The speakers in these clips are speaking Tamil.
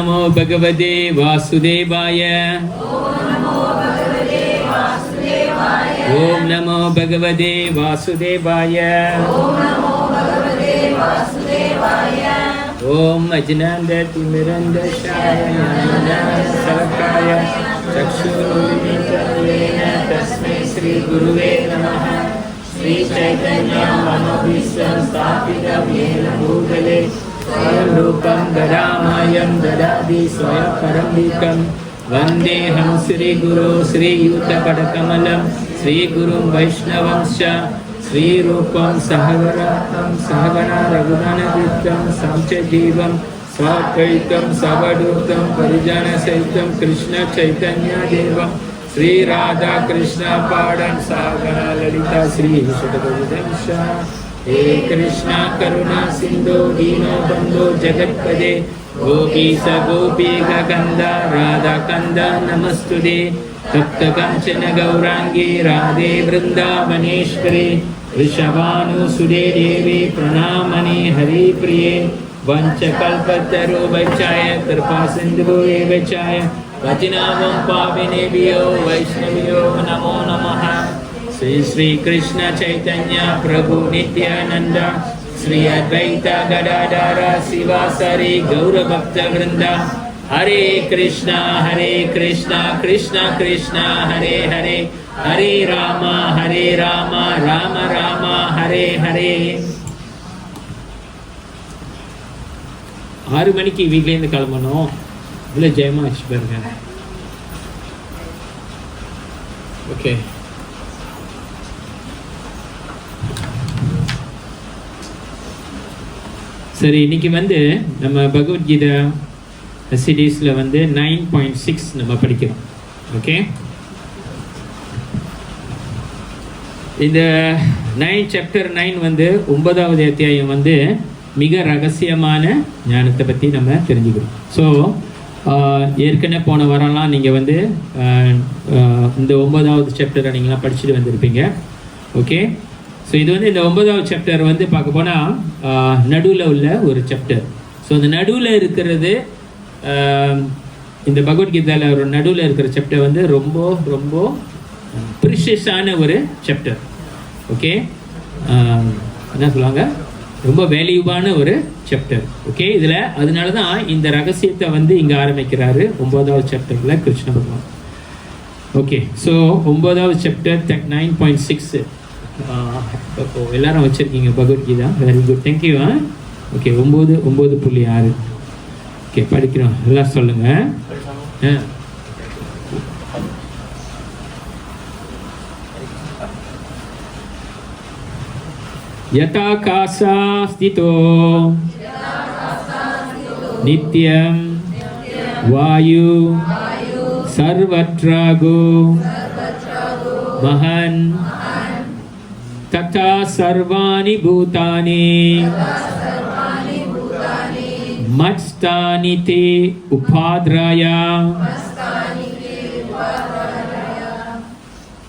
नमो भगवते वासुदेवाय। ओम नमो भगवते वासुदेवाय। ओम अज्ञानतिमिरन्धस्य ज्ञानशलाकया चक्षुरुन्मीलितं तस्मै श्री गुरुवे नमः। श्री चैतन्य मनोभीष्टं स्थापितं येन भूतले स्वयं रूपं ददामह्यं ददाति स्वयं परमं वन्देऽहं श्रीगुरो श्रीयुतपदकमलं श्रीगुरुं वैष्णवंश्च श्रीरूपं सहगणा रघुनाथान्वितं सञ्जीवं साद्वैतं सवधूतं परिजनसहितं कृष्ण चैतन्यदेवं श्रीराधा कृष्ण पादं सहगणा ललिता श्रीविशुद्धविदंश। हे कृष्णा करुणा सिंधु दीनबन्धो जगत्पदे गोपीश गोपीककन्द राधाकन्द नमस्तुते। तप्तकाञ्चन गौराङ्गी राधे वृन्दावनेश्वरी वृषभानुसुते देवी प्रणमामि हरिप्रिये। वञ्चकल्पतरुभ्यश्च कृपासिन्धुभ्यो एव च पतितानां पावनेभ्यो वैष्णवेभ्यो नमो नमः। श्री श्री कृष्ण चैतन्य प्रभु नित्यानंद श्री अद्वैत गदाधर शिवासादि गौरभक्त वृंद। हरे कृष्णा कृष्णा कृष्णा हरे हरे हरे राम राम राम हरे हरे। 6 மணிக்கு வீட்லேருந்து கிளம்பணும். இல்லை ஜெயமா வச்சு பாருங்க. ஓகே, சரி. இன்னைக்கு நம்ம பகவத்கீதா சீரீஸில் 9.6 நம்ம படிக்கிறோம். ஓகே, இந்த 9 9வது அத்தியாயம் மிக ரகசியமான ஞானத்தை பற்றி நம்ம தெரிஞ்சுக்கிறோம். ஸோ ஏற்கனவே போன வாரம்லாம் நீங்கள் இந்த 9வது சாப்டரை நீங்களாம் படிச்சுட்டு வந்திருப்பீங்க. ஓகே, ஸோ இது இந்த 9வது சாப்டர் பார்க்க போனால் நடுவில் உள்ள ஒரு சாப்டர். ஸோ அந்த நடுவில் இருக்கிறது இந்த பகவத்கீதாவில் ஒரு நடுவில் இருக்கிற சாப்டர் ரொம்ப ரொம்ப ப்ரிஷியஸான ஒரு சாப்டர். ஓகே, என்ன சொல்லுவாங்க, ரொம்ப வேல்யூவான ஒரு சாப்டர். ஓகே, இதில் அதனால தான் இந்த ரகசியத்தை இங்கே ஆரம்பிக்கிறாரு 9வது சாப்டரில் கிருஷ்ண பகவான். ஓகே, ஸோ 9வது சாப்டர் 9.6 எல்லாரும் வச்சுருக்கீங்க Bhagavad Gita. Very good, thank you. Okay, 9.6. Okay, படிக்கிறோம். எல்லாம் சொல்லுங்கள். யதா காசா ஸ்திதோ நித்யம் வாயு சர்வத்ராகோ மஹன் तथा सर्वाणि भूतानि मत्स्थानि ते उपाद्राय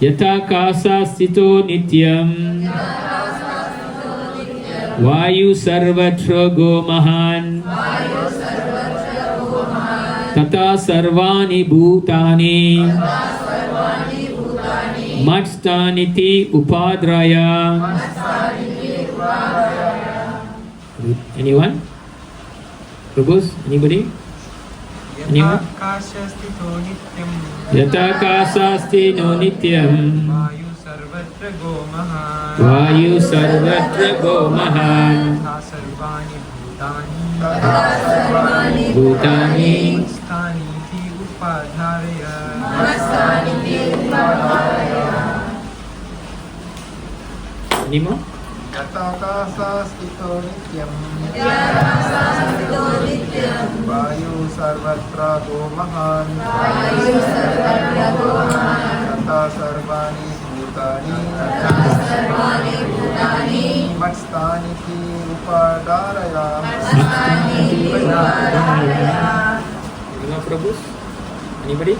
यथाकाशा स्थितो नित्यं वायु सर्वत्र गो महान् तथा सर्वाणि भूतानि मत्स्थानिति उपाद्राय. Anyone? Prabhus? Anybody? Anyone? Yatakasasti no nityam Vayu sarvatra go mahan Bhutani Nimo? Yatakasa stito nityam Vayu sarvatra go mahan Tata sarvani bhutani Matstani ki upadaraya. Lima Prabhus? Anybody?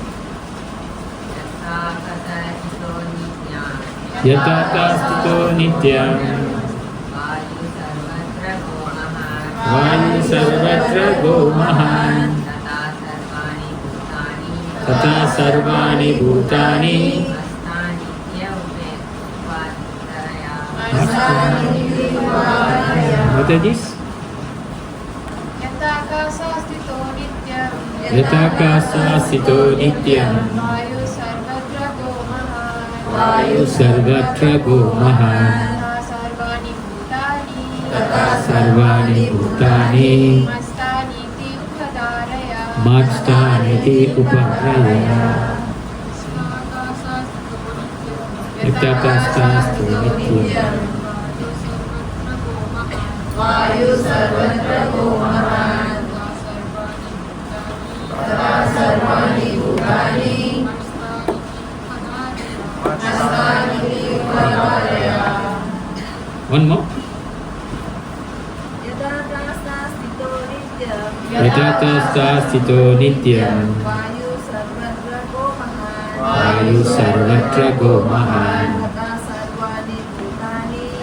Yataka stito nityam Vayu sarvatra go mahan तथा सर्वाणि भूतानि माताजी यथाकाशस्थितो नित्यं वायु सर्वत्र गो महान् तथा सर्वाणि भूतानि मत्स्थानीति उपधारय यथाकाशस्थितो नित्यं वायु सर्वत्र गो महान् तथा सर्वाणि भूतानि मत्स्थानीति उपधारय. One more. यथाकाशस्थितो नित्यं वायु सर्वत्र गो महान्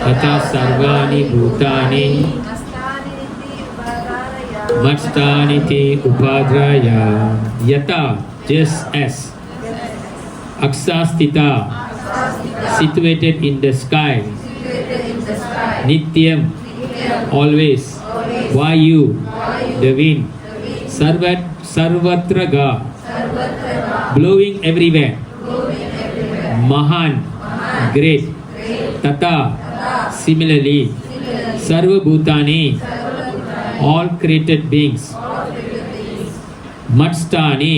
तथा सर्वाणि भूतानि मत्स्थानीति उपधारय. यथा just as aksasthita situated in the sky, nityam always, vayu the wind, sarvatra ga blowing everywhere, mahan great, tata similarly, sarva bhutani all created beings, matstani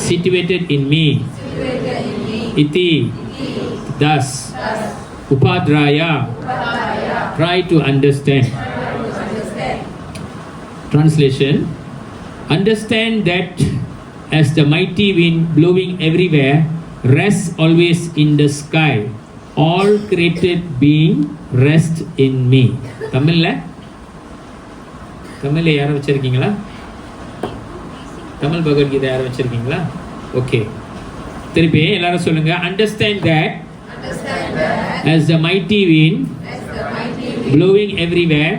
situated in me, iti thus, upadraya try to understand. Translation: understand that as the mighty wind blowing everywhere rests always in the sky, all created being rest in me. தமிழ்ல யாரும் வச்சிருக்கீங்களா? தமிழ் பகவத்கீதை யாரும் வச்சிருக்கீங்களா? ஓகே, திருப்பி எல்லாரும் சொல்லுங்க. Understand that as the mighty wind blowing everywhere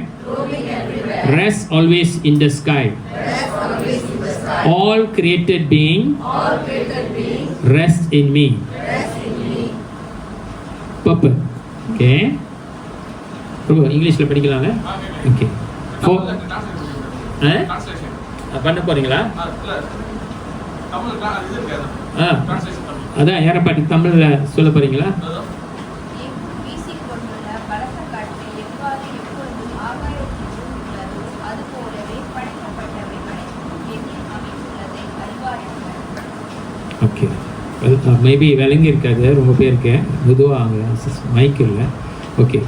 rests always in the sky, all created being rest in me. Purple. Okay. Prabhu, Englishல படிக்கலாம்ல? Okay. பண்ண போறீங்களா? அதான் யாரை பாட்டி தமிழ்ல சொல்ல போறீங்களா? ஓகே, மேபி விளங்கி இருக்காது ரொம்ப பேருக்கு, பொதுவாக அங்கே மைக் இல்லை. ஓகே,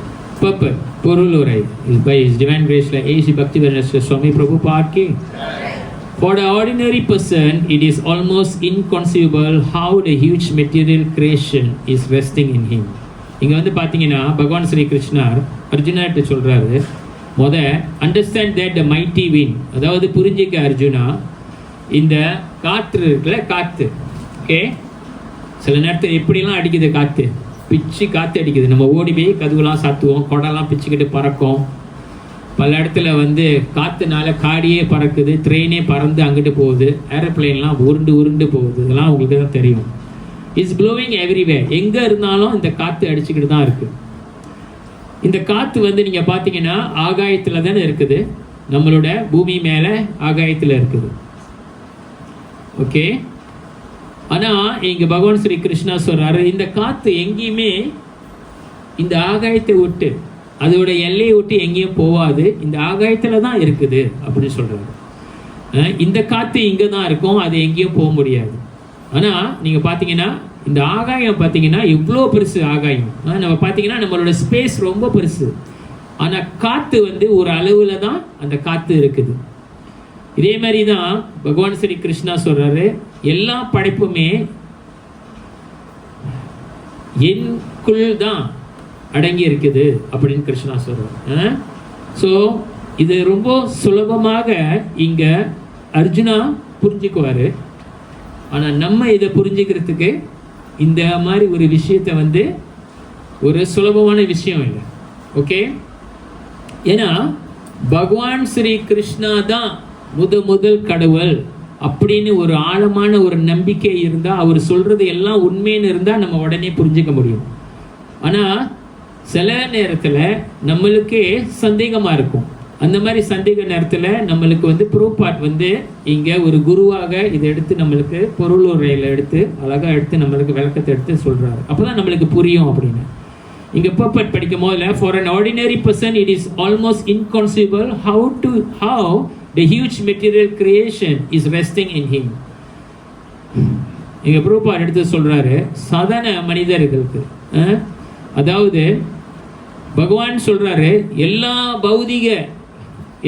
பர்பல் பொருள் உரை இஸ் பை இஸ் டிவைன் கிரேஸ்ல ஏசி பக்திவேதாந்த சுவாமி பிரபுபாத் கி. For the ordinary person, it is almost inconceivable how the huge material creation is resting in him. இங்கே வந்து பார்த்தீங்கன்னா பகவான் ஸ்ரீ கிருஷ்ணர் அர்ஜுனாட்ட சொல்கிறாரு, understand that the mighty win, அதாவது புரிஞ்சிக்க அர்ஜுனா, இந்த காற்று இருக்குல்ல, காற்று. ஓகே, சில நேரத்தில் எப்படிலாம் அடிக்குது காற்று, பிச்சு காற்று அடிக்குது. நம்ம ஓடி போய் கதவுலாம் சாத்துவோம், கொடைலாம் பிச்சுக்கிட்டு பறக்கும். பல இடத்துல வந்து காற்றுனால காடியே பறக்குது, ட்ரெயினே பறந்து அங்கிட்டு போகுது, ஏரோப்ளைன்லாம் உருண்டு உருண்டு போகுது. இதெல்லாம் உங்களுக்கு தான் தெரியும். இட்ஸ் ப்ளோவிங் எவ்ரிவேர், எங்கே இருந்தாலும் இந்த காற்று அடிச்சுக்கிட்டு தான் இருக்குது. இந்த காற்று வந்து நீங்கள் பார்த்தீங்கன்னா ஆகாயத்தில் தானே இருக்குது, நம்மளோட பூமி மேலே ஆகாயத்தில் இருக்குது. ஓகே, ஆனால் இங்கே பகவான் ஸ்ரீ கிருஷ்ணா சொல்கிறாரு, இந்த காற்று எங்கேயுமே இந்த ஆகாயத்தை விட்டு, அதோட எல்லையை விட்டு எங்கேயும் போகாது, இந்த ஆகாயத்தில் தான் இருக்குது அப்படின்னு சொல்கிறாரு. இந்த காற்று இங்கே தான் இருக்கும், அது எங்கேயும் போக முடியாது. ஆனால் நீங்கள் பார்த்தீங்கன்னா இந்த ஆகாயம் பார்த்தீங்கன்னா எவ்வளோ பெருசு ஆகாயம். நம்ம பார்த்தீங்கன்னா நம்மளோட ஸ்பேஸ் ரொம்ப பெருசு, ஆனால் காற்று வந்து ஒரு அளவில் தான் அந்த காற்று இருக்குது. இதே மாதிரி தான் பகவான் ஸ்ரீ கிருஷ்ணா சொல்கிறாரு, எல்லா படைப்புமே என்குள் தான் அடங்கி இருக்குது அப்படின்னு கிருஷ்ணா சொல்கிறார். ஸோ இது ரொம்ப சுலபமாக இங்கே அர்ஜுனா புரிஞ்சுக்குவார். ஆனால் நம்ம இதை புரிஞ்சுக்கிறதுக்கு இந்த மாதிரி ஒரு விஷயத்தை வந்து ஒரு சுலபமான விஷயம் இல்லை. ஓகே, ஏன்னா பகவான் ஸ்ரீ கிருஷ்ணா தான் முதல் கடவுள் அப்படின்னு ஒரு ஆழமான ஒரு நம்பிக்கை இருந்தால், அவர் சொல்கிறது எல்லாம் உண்மைன்னு இருந்தால் நம்ம உடனே புரிஞ்சுக்க முடியும். ஆனால் சில நேரத்தில் நம்மளுக்கே சந்தேகமாக இருக்கும். அந்த மாதிரி சந்தேக நேரத்தில் நம்மளுக்கு வந்து ப்ரூபாட் வந்து இங்கே ஒரு குருவாக இதை எடுத்து நம்மளுக்கு பொருளுரையில் எடுத்து அழகாக எடுத்து நம்மளுக்கு விளக்கத்தை எடுத்து சொல்கிறாரு. அப்போ தான் நம்மளுக்கு புரியும் அப்படின்னு. இங்கே ப்ரூபாட் படிக்கும் போதில், for an ordinary person it is almost inconceivable how the huge material creation is resting in him. இங்கே ப்ரூபாட் எடுத்து சொல்கிறாரு, சாதாரண மனிதர்களுக்கு, அதாவது பகவான் சொல்கிறாரு, எல்லா பௌதிக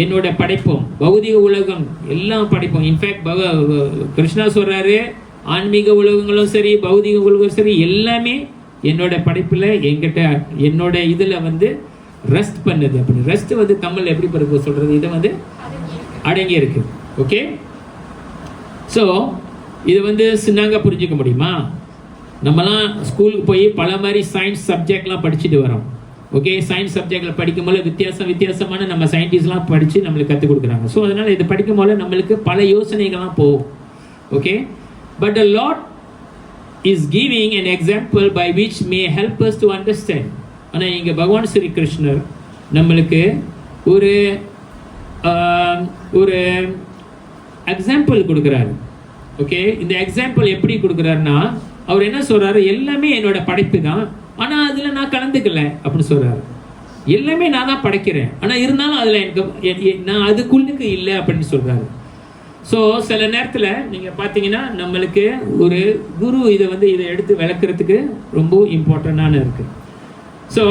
என்னோட படைப்பும், பௌதிக உலகம் எல்லாம் படைப்பும், இன்ஃபேக்ட் கிருஷ்ணா சொல்கிறாரு, ஆன்மீக உலகங்களும் சரி பௌதிக உலகம் சரி எல்லாமே என்னோட படைப்பில் என்கிட்ட என்னோட இதில் வந்து ரெஸ்ட் பண்ணுது. அப்படி ரெஸ்ட் வந்து தமிழ் எப்படி பிறகு சொல்கிறது, இதை வந்து அடங்கி இருக்கு. ஓகே, ஸோ இது வந்து சின்னங்க புரிஞ்சுக்க முடியுமா? நம்மலாம் ஸ்கூலுக்கு போய் பல மாதிரி சயின்ஸ் சப்ஜெக்ட்லாம் படிச்சுட்டு வரோம். ஓகே, சயின்ஸ் சப்ஜெக்டில் படிக்கும்போது வித்தியாசமான நம்ம சயின்டிஸ்ட்லாம் படித்து நம்மளுக்கு கற்றுக் கொடுக்குறாங்க. ஸோ அதனால் இது படிக்கும்போது நம்மளுக்கு பல யோசனைகள்லாம் போகும். Okay, but a lot is giving an example by which may help us to understand. ஆனால் இங்கே பகவான் ஸ்ரீ கிருஷ்ணர் நம்மளுக்கு ஒரு எக்ஸாம்பிள் கொடுக்குறாரு. ஓகே, இந்த எக்ஸாம்பிள் எப்படி கொடுக்குறாருன்னா, அவர் என்ன சொல்கிறாரு, எல்லாமே என்னோட படைப்பு தான், ஆனால் அதில் நான் கலந்துக்கல அப்படின்னு சொல்கிறாரு. எல்லாமே நான் தான் படைக்கிறேன், ஆனால் இருந்தாலும் அதில் எனக்கு நான் அதுக்குள்ளுக்கு இல்லை அப்படின்னு சொல்கிறாரு. ஸோ சில நேரத்தில் நீங்கள் பார்த்தீங்கன்னா நம்மளுக்கு ஒரு குரு இதை எடுத்து விளக்குறதுக்கு ரொம்ப இம்பார்ட்டண்டான இருக்குது. ஸோ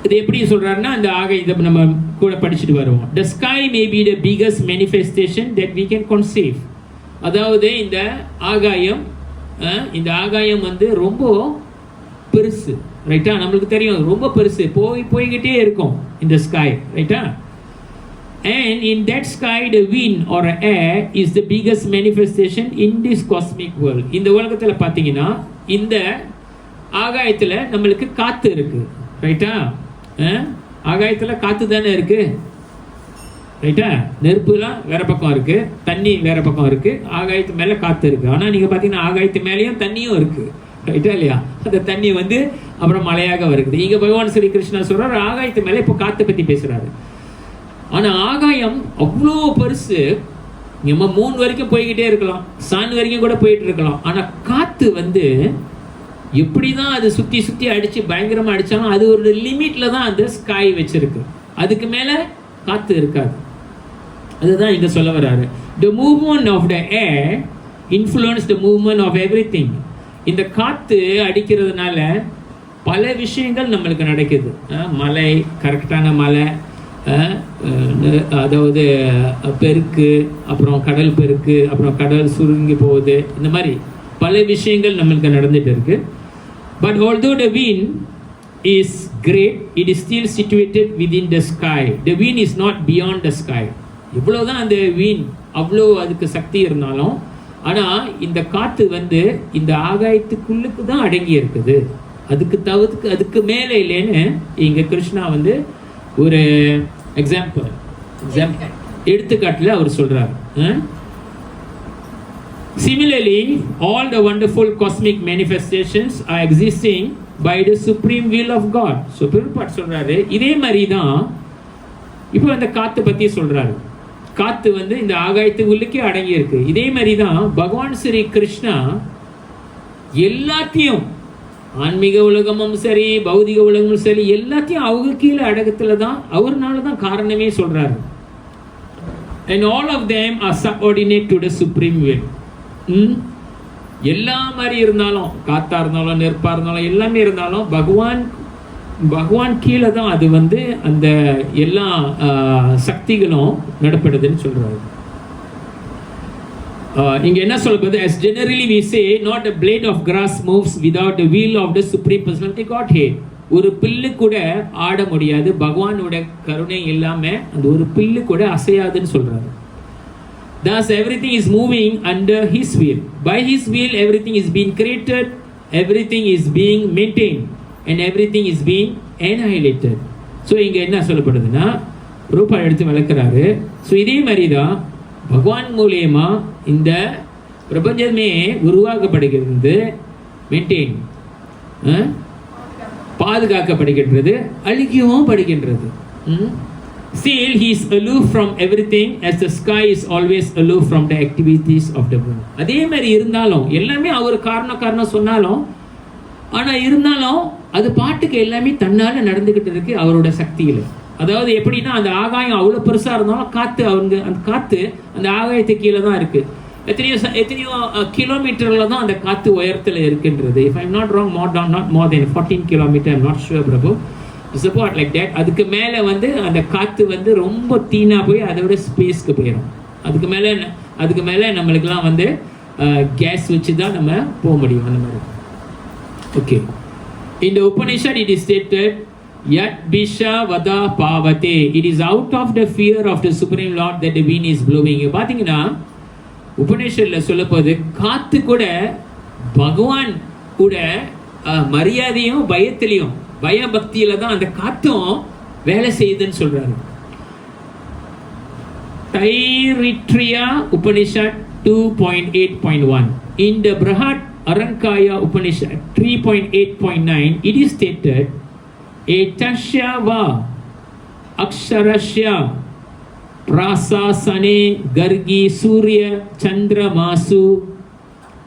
இது எப்படி சொல்கிறாருன்னா, இந்த இதை நம்ம கூட படிச்சுட்டு வருவோம். The sky may be the biggest manifestation that we can conceive. அதாவது இந்த ஆகாயம் வந்து ரொம்ப பெருசு, ரைட்டா? நம்மளுக்கு தெரியும் ரொம்ப பெருசு, போய்கிட்டே இருக்கும் இந்த ஸ்கை, ரைட்டா? And in that sky the wind or air is the biggest manifestation in this cosmic world. இந்த உலகத்தில் பார்த்தீங்கன்னா இந்த ஆகாயத்தில் நம்மளுக்கு காற்று இருக்கு, ரைட்டா? ஆகாயத்தில் காற்று தானே இருக்கு, ரைட்டா? நெருப்புலாம் வேற பக்கம் இருக்கு, தண்ணி வேற பக்கம் இருக்கு, ஆகாயத்து மேலே காற்று இருக்கு. ஆனால் நீங்கள் பார்த்தீங்கன்னா ஆகாயத்து மேலேயும் தண்ணியும் இருக்கு, ரைட்டா இல்லையா? அந்த தண்ணி வந்து அப்புறம் மழையாக வருது. இங்கே பகவான் ஸ்ரீ கிருஷ்ணா சொல்றாரு, ஆகாயத்து மேலே இப்போ காற்றை பற்றி பேசுறாரு. ஆனால் ஆகாயம் அவ்வளோ பெருசு, நம்ம மூன் வரைக்கும் போய்கிட்டே இருக்கலாம், சன் வரைக்கும் கூட போயிட்டு இருக்கலாம். ஆனால் காற்று வந்து எப்படி தான் அது சுற்றி சுற்றி அடித்து பயங்கரமாக அடித்தாலும் அது ஒரு லிமிட்டில் தான் அந்த ஸ்கை வச்சிருக்கு, அதுக்கு மேலே காற்று இருக்காது. அதுதான் இங்கே சொல்ல வர்றாரு. The movement of the air influence the movement of everything. இந்த காற்று அடிக்கிறதுனால பல விஷயங்கள் நம்மளுக்கு நடக்குது. மழை, கரெக்டான மழை, அதாவது பெருக்கு, அப்புறம் கடல் பெருக்கு, அப்புறம் கடல் சுருங்கி போகுது, இந்த மாதிரி பல விஷயங்கள் நம்மளுக்கு நடந்துட்டு இருக்கு. But although the wind is great, it is still situated within the sky. The wind is not beyond the sky. இவ்வளோதான் அந்த wind, அவ்வளோ அதுக்கு சக்தி இருந்தாலும், ஆனால் இந்த காற்று வந்து இந்த ஆகாயத்துக்குள்ளுக்கு தான் அடங்கி இருக்குது, அதுக்கு மேலே இல்லைன்னு இங்கே கிருஷ்ணா வந்து ஒரு எடுத்துக்காட்டில் அவர் சொல்றார். Similarly, all the wonderful cosmic manifestations are existing by the supreme will of God. So Prabhupad சொல்றாரு, இதே மாதிரி தான் இப்போ அந்த காற்று பற்றி சொல்றாரு. காற்று வந்து இந்த ஆகாயத்துக்குள்ளுக்கே அடங்கி இருக்கு. இதே மாதிரி தான் பகவான் ஸ்ரீ கிருஷ்ணா எல்லாத்தையும், ஆன்மீக உலகமும் சரி பௌதிக உலகமும் சரி எல்லாத்தையும் அவங்க கீழே அடக்கத்தில் தான், அவர்னால தான் காரணமே சொல்றாரு. And all of them are subordinate to the supreme will. எல்லா மாதிரி இருந்தாலும், காத்தா இருந்தாலும் நெருப்பா இருந்தாலும் எல்லாமே இருந்தாலும் பகவான் கீழே தான் அது வந்து அந்த எல்லா சக்திகளும் நடப்படுதுன்னு சொல்றாரு. இங்க என்ன சொல்றது? As generally we say, not a blade of grass moves without the will of the supreme personality Godhead. ஒரு பில்லு கூட ஆட முடியாது, பகவானோட கருணை இல்லாம அந்த ஒரு பில்லு கூட அசையாதுன்னு சொல்றாரு. Thus everything is moving under his will. By his will everything is being created, everything is being maintained, and everything is being annihilated. So இங்க என்ன சொல்லப்படுதுன்னா, ரூபா எடுத்து விளக்குறாரு. ஸோ இதே மாதிரி தான் பகவான் மூலியமா இந்த பிரபஞ்சமே உருவாக்கப்படுகிறது, மெயின்டைன் பாதுகாக்கப்படுகின்றது, அழிக்கவும் படுகின்றது. Still he is aloof from everything as the sky is always aloof from the activities of the moon. அதே மாதிரி இருந்தாலும் எல்லாமே அவர் காரணம் சொன்னாலும், ஆனா இருந்தாலும் அது பாட்டுக்கு எல்லாமே தன்னால நடந்துகிட்டு இருக்கு அவரோட சக்தியில. அதாவது எப்படின்னா அந்த ஆகாயம் அவ்வளவு பெருசா இருந்தாலும் காத்து அந்த காத்து அந்த ஆகாயத்துக்கு கீழே தான் இருக்கு. எத்தனையோ கிலோமீட்டர்ல தான் அந்த காத்து உயரத்துல இருக்கின்றது. If I'm not wrong, not more than 14 kilometers, I'm not sure Prabhu. Support like that. அதுக்கு மேலே வந்து அந்த காற்று வந்து ரொம்ப தீனா போய் அதோட ஸ்பேஸ்க்கு போயிடும். அதுக்கு மேலே நம்மளுக்கெல்லாம் வந்து கேஸ் வச்சு தான் நம்ம போக முடியும் அந்த மாதிரி. ஓகே, இந்த உபனிஷத் இட் இஸ் ஸ்டேட்டட் யத் பிஷா வதா பாவதே, it is out of the fear of the Supreme Lord that the wind is blowing. பார்த்தீங்கன்னா உபனிஷத்தில் சொல்லப்போது காற்று கூட பகவான் கூட மரியாதையும் பயத்திலையும் பயபக்தியில தான் அந்த காத்தும் வேலை செய்யுதுன்னு சொல்றாரு. தைரிட்ரியா Upanishad 2.8.1. In the Brihad Arankaya Upanishad 3.8.9 it is stated etasya va aksharasya prasasane gargi surya chandra masu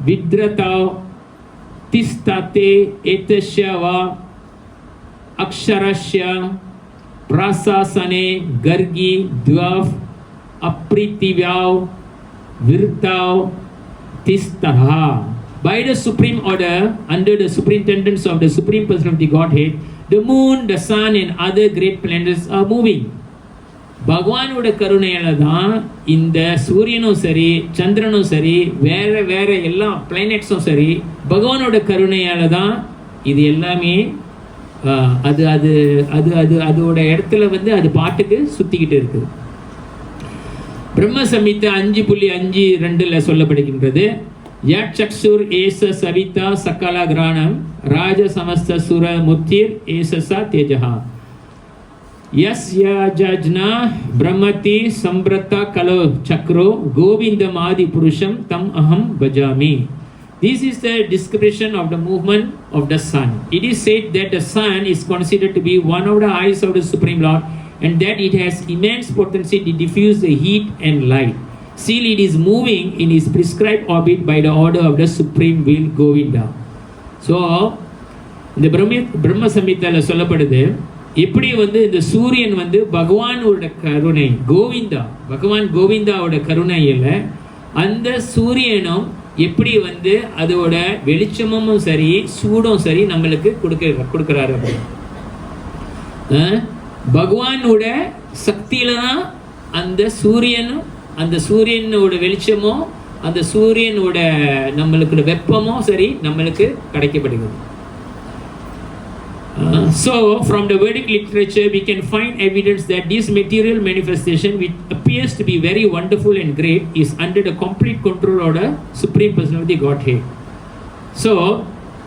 vidrata tistate etasya va aksharasya prasasane gargi dvav apritivyao virtav tistaha. By the supreme order, under the superintendence of the supreme person of the Godhead, the moon, the sun and other great planets are moving. பகவானோட கருணையால தான் இந்த சூரியனும் சரி சந்திரனும் சரி வேற எல்லா பிளானட்ஸும் சரி பகவானோட கருணையால தான் இது எல்லாமே அது அது அது அது அதோட இடத்துல வந்து அது பாட்டுக்கு சுத்திக்கிட்டு இருக்குது. பிரம்ம சம்ஹிதா 5.5.2 சொல்லப்படுகின்றது. யட் சக்ஷுர் ஏச சவிதா சகல கிராணம் ராஜ சமஸ்த சுர முத்திர் ஏசசா தேஜஹா யஸ்ய ஜஜ்னா பிரம்மதி சம்பிரதா கலோ சக்ரோ கோவிந்தமாதி புருஷம் தம் அஹம் பஜாமி. This is the description of the movement of the sun. It is said that the sun is considered to be one of the eyes of the Supreme Lord and that it has immense potency to diffuse the heat and light. Still it is moving in its prescribed orbit by the order of the Supreme Will Govinda. So, இந்த பிரம்ம சம்ஹிதால சொல்லப்படுது எப்படி வந்து இந்த சூரியன் வந்து பகவானோட கருணை பகவான் கோவிந்தாவோட கருணையில அந்த சூரியனும் எப்படி வந்து அதோட வெளிச்சமும் சரி சூடும் சரி நம்மளுக்கு கொடுக்கிறாரு. பகவானோட சக்தியில தான் அந்த சூரியனோட வெளிச்சமும் அந்த சூரியனோட நம்மளுக்கு வெப்பமும் சரி நம்மளுக்கு கிடைக்கப்படுகிறது. So from the Vedic literature we can find evidence that this material manifestation which appears to be very wonderful and great is under the complete control of the Supreme Person of the Godhead. So